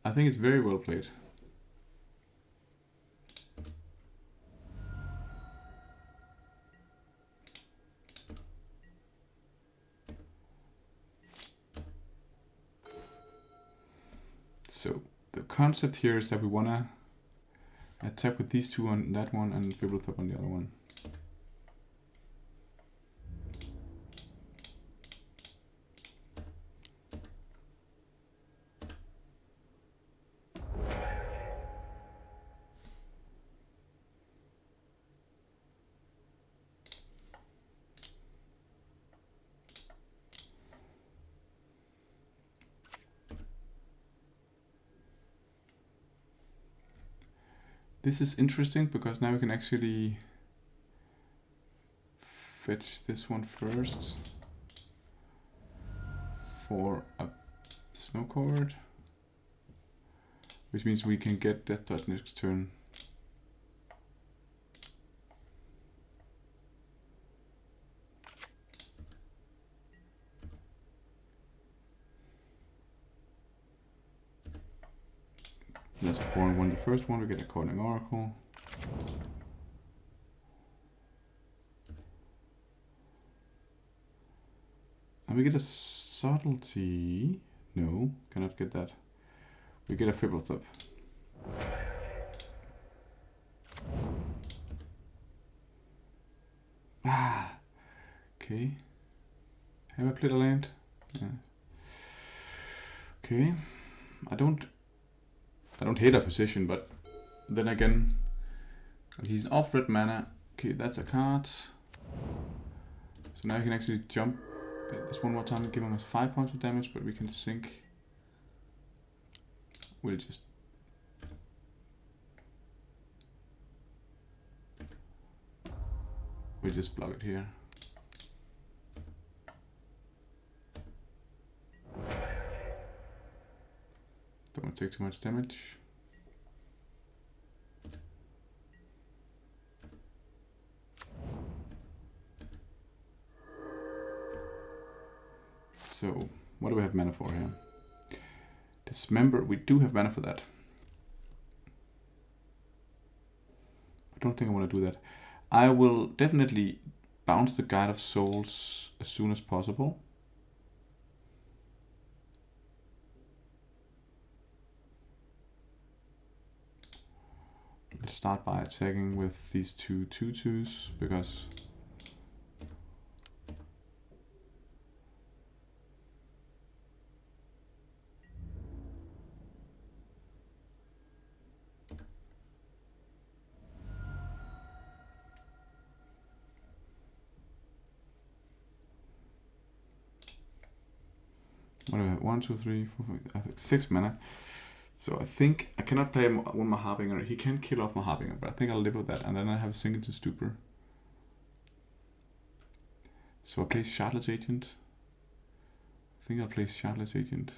I think it's very well played. So the concept here is that we wanna attack with these two on that one and Fibblethop on the other one. This is interesting because now we can actually fetch this one first for a snow card, which means we can get Death Dot next turn. That's Culling one. The first one we get a Culling Oracle. And we get a Subtlety. No, cannot get that. We get a Fibblethub. Ah, okay. Have I played a land? Yeah. Okay. I don't hate our position, but then again, he's off red mana. Okay, that's a card. So now you can actually jump this one more time, giving us 5 points of damage, but we can sink. We'll just block it here. Don't want to take too much damage. So, what do we have mana for here? Dismember, we do have mana for that. I don't think I want to do that. I will definitely bounce the Guide of Souls as soon as possible. Let's start by attacking with these two 2/2s because what do we have? 1, 2, 3, 4, 5, I think 6 mana. So I think I cannot play one more Harbinger. He can kill off my Harbinger, but I think I'll live with that. And then I have a Sink into Stupor. So I play Shardless Agent. I think I'll play Shardless Agent.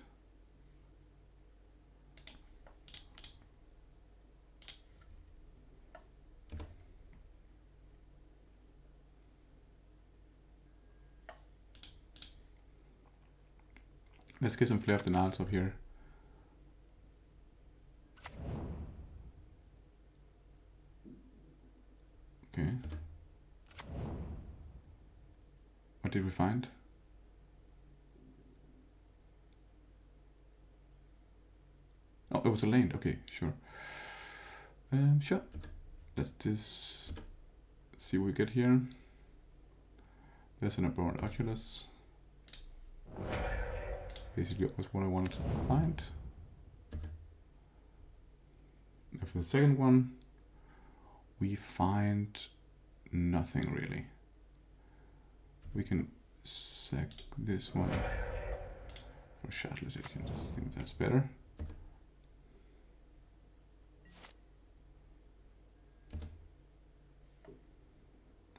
Let's get some Flare of the Niles up here. Okay. What did we find? Oh, it was a land. Okay, sure. Sure. Let's just see what we get here. There's an Abhorrent Oculus. Basically, was what I wanted to find. And for the second one, we find nothing really. We can sack this one for Shardless Agent. I just think that's better.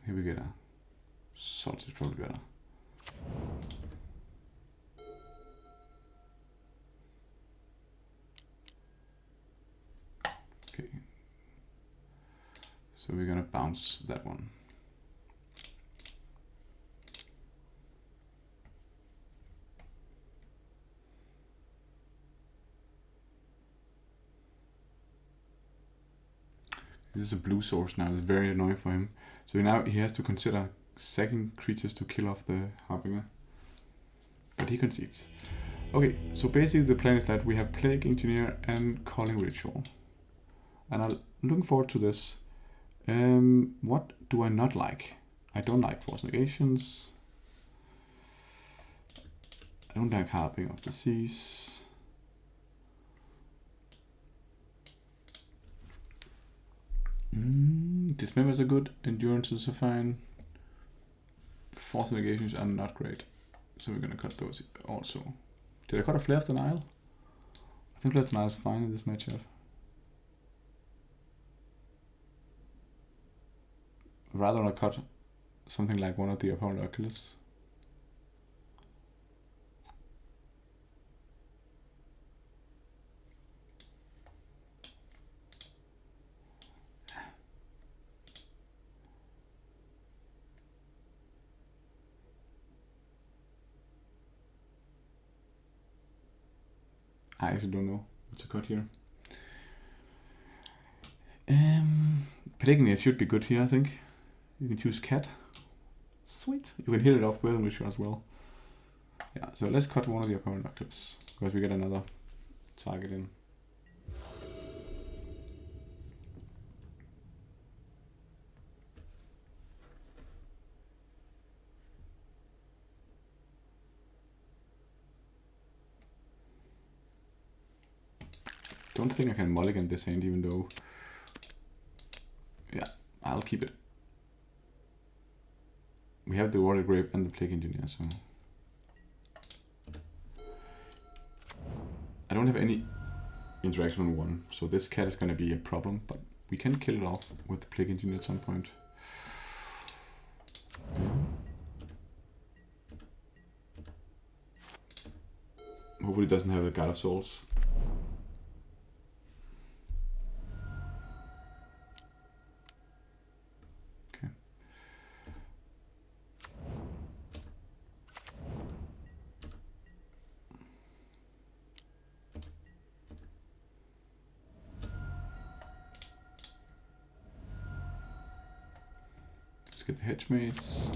Here we get a Salt is probably better. Okay. So we're gonna bounce that one. This is a blue source now, it's very annoying for him. So now he has to consider sacking creatures to kill off the Harbinger. But he concedes. Okay, so basically the plan is that we have Plague Engineer and Culling Ritual. And I'm looking forward to this. What do I not like? I don't like Force Negations. I don't like Harping of the Seas. Dismembers are good, Endurances are fine. Force Negations are not great. So we're gonna cut those also. Did I cut a Flare of the Nile? I think Flare of the Nile is fine in this matchup. rather not cut something like one of the opponent Oculus. I actually don't know what to cut here. Predicting it should be good here, I think. You can choose cat. Sweet. You can hit it off Burning Ritual as well. Yeah, so let's cut one of the opponent Oculus, because we get another target in. Don't think I can mulligan this hand, even though... Yeah, I'll keep it. We have the Water Grape and the Plague Engineer, so... I don't have any interaction on one, so this cat is going to be a problem, but we can kill it off with the Plague Engineer at some point. Hopefully it doesn't have a God of Souls. Get the Hedge Maze.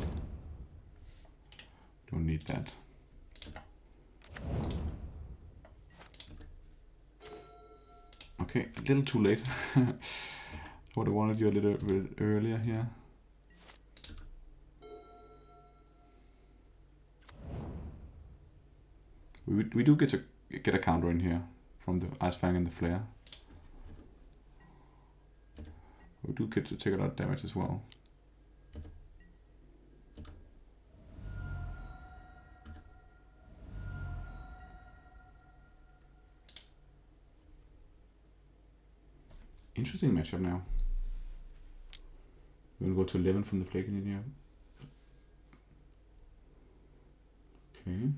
Don't need that. Okay, a little too late. I would have wanted you a little bit earlier here. We do get to get a counter in here from the Ice Fang and the Flare. We do get to take a lot of damage as well. Interesting matchup now. We'll go to 11 from the Plague Engineer. Okay.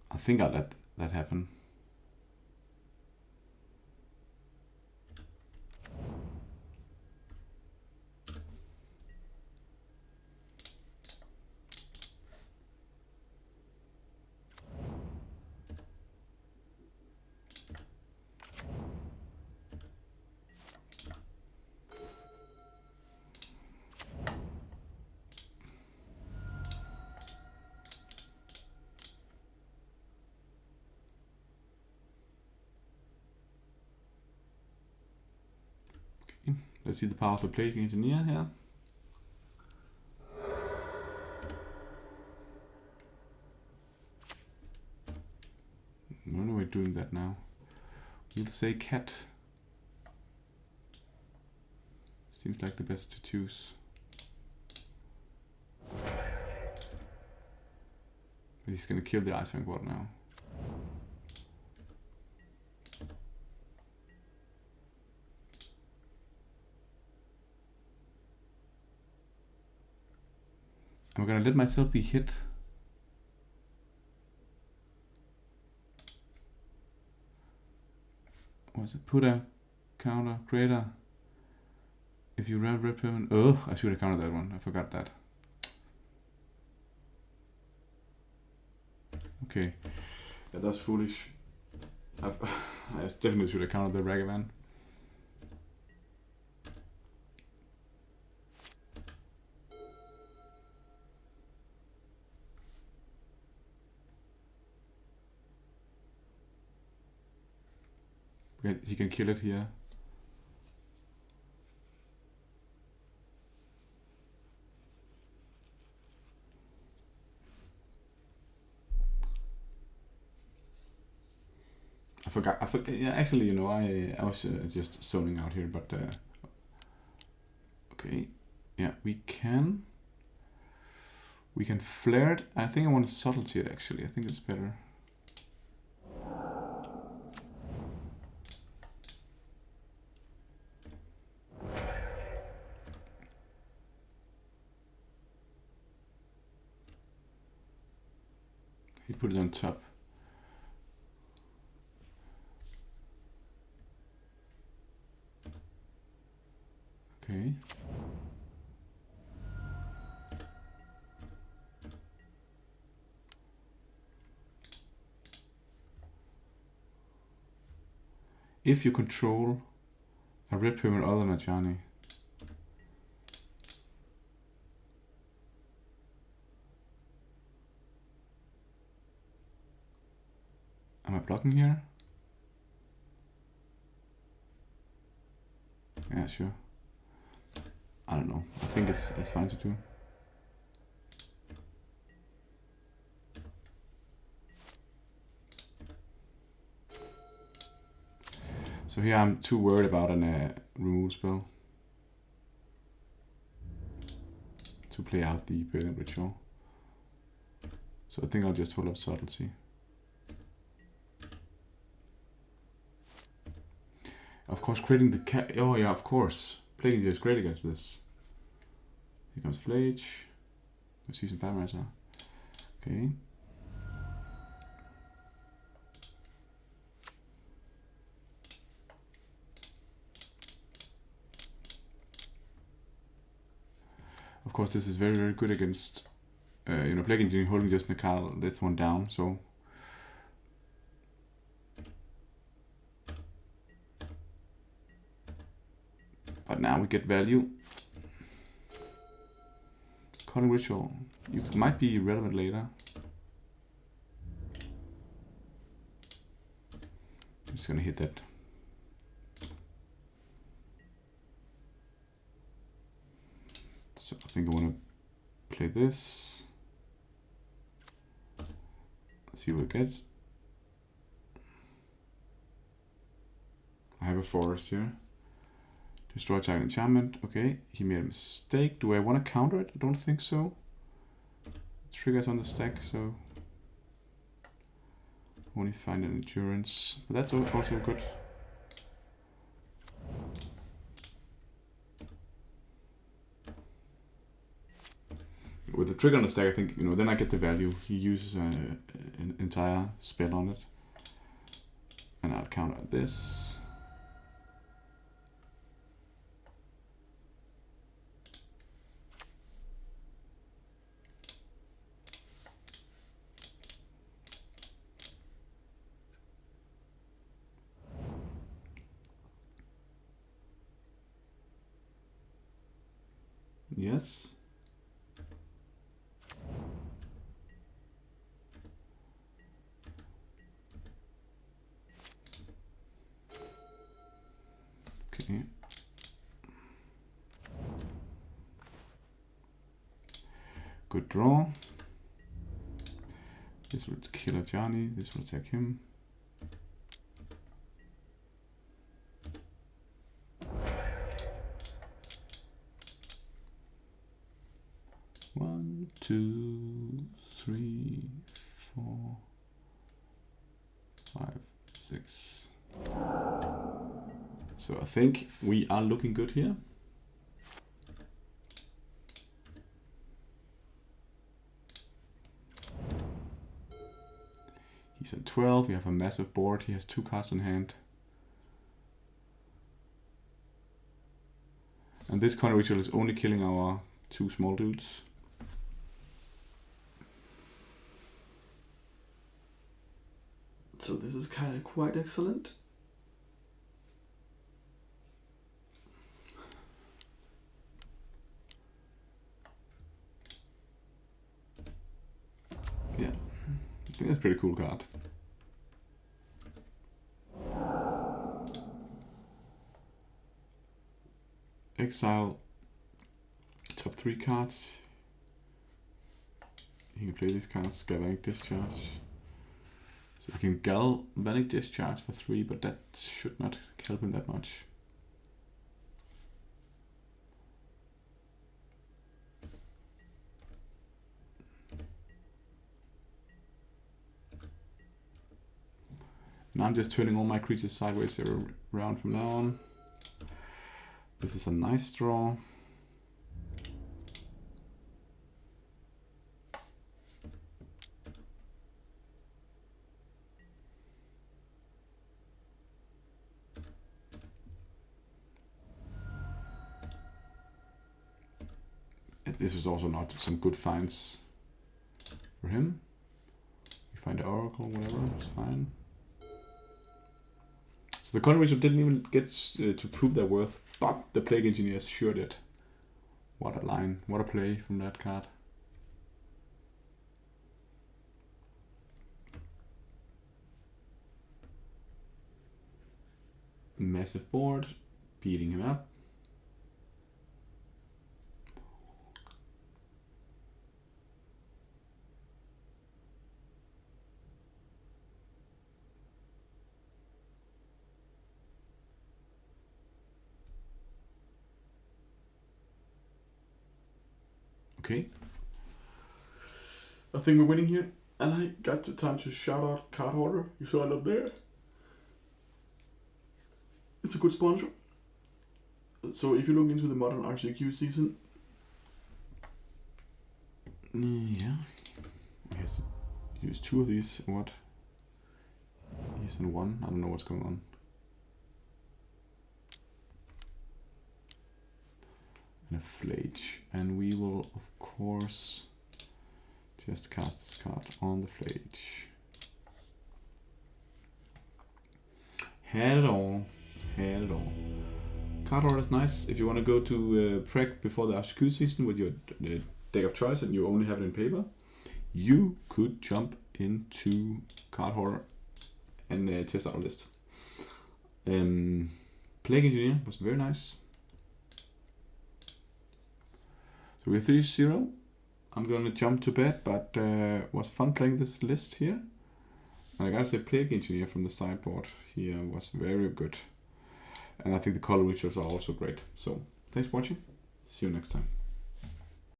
I think I'll let that happen. Let's see the power of the Plague Engineer here. When are we doing that now? We'll say cat. Seems like the best to choose. But he's gonna kill the Ice Fang bot now. I'm gonna let myself be hit. Was it? Put a counter, greater. If you ran red permanent. Oh, I should have countered that one. I forgot that. Okay. Yeah, that's foolish. I definitely should have countered the Ragavan. He can kill it here. I forgot. Yeah, actually, you know, I was just zoning out here, but okay. Yeah, we can flare it. I think I want to subtlety it actually. I think it's better. He put it on top. Okay. If you control a red pyramid other than a Johnny. Am I blocking here? Yeah, sure. I don't know. I think it's fine to do. So here I'm too worried about a removal spell to play out the Culling Ritual. So I think I'll just hold up Subtlety. Of course, creating the cat. Oh yeah, of course. Playing is great against this. Here comes Flage. I see some Paramount now. Okay. Of course, this is very, very good against, Plague Engineering holding just Nakal, this one down, so. But now we get value. Culling Ritual, might be relevant later. I'm just gonna hit that. So I think I want to play this. Let's see what we get. I have a forest here. Destroy target enchantment. Okay, he made a mistake. Do I want to counter it? I don't think so. Triggers on the stack, so only find an endurance. But that's also good. With the trigger on the stack, I think, then I get the value. He uses an entire spell on it. And I'll counter this. Yes. Okay. Good draw. This would kill Ajani, this will attack him. One, 2, 3, 4, 5, 6. So I think we are looking good here. He's at 12, we have a massive board, he has 2 cards in hand. And this Culling Ritual is only killing our 2 small dudes. So this is kind of quite excellent. Yeah, I think that's a pretty cool card. Exile top 3 cards. You can play these cards, Galvanic Discharge. So you can Galvanic Discharge for 3, but that should not help him that much. Now I'm just turning all my creatures sideways here around from now on. This is a nice draw. This is also not some good finds for him. We find the Oracle, whatever, it's fine. So the Culling Ritual didn't even get to prove their worth, but the Plague Engineers sure did. What a line, what a play from that card. Massive board, beating him up. Okay. I think we're winning here. And I got the time to shout out Card Hoarder. You saw it up there. It's a good sponsor. So if you look into the modern RCQ season, yeah, he has to use 2 of these. What? He's in 1. I don't know what's going on. And a Flage, and we will of course just cast this card on the Flage. Had it all. Had it all. Card Hoarder is nice if you want to go to preg before the RCQ season with your deck of choice and you only have it in paper. You could jump into Card Hoarder and test out a list. Plague Engineer was very nice. So we're 3-0. I'm gonna jump to bed, but was fun playing this list here. And I gotta say, Plague Engineer from the sideboard here was very good. And I think the Culling Rituals are also great. So thanks for watching. See you next time.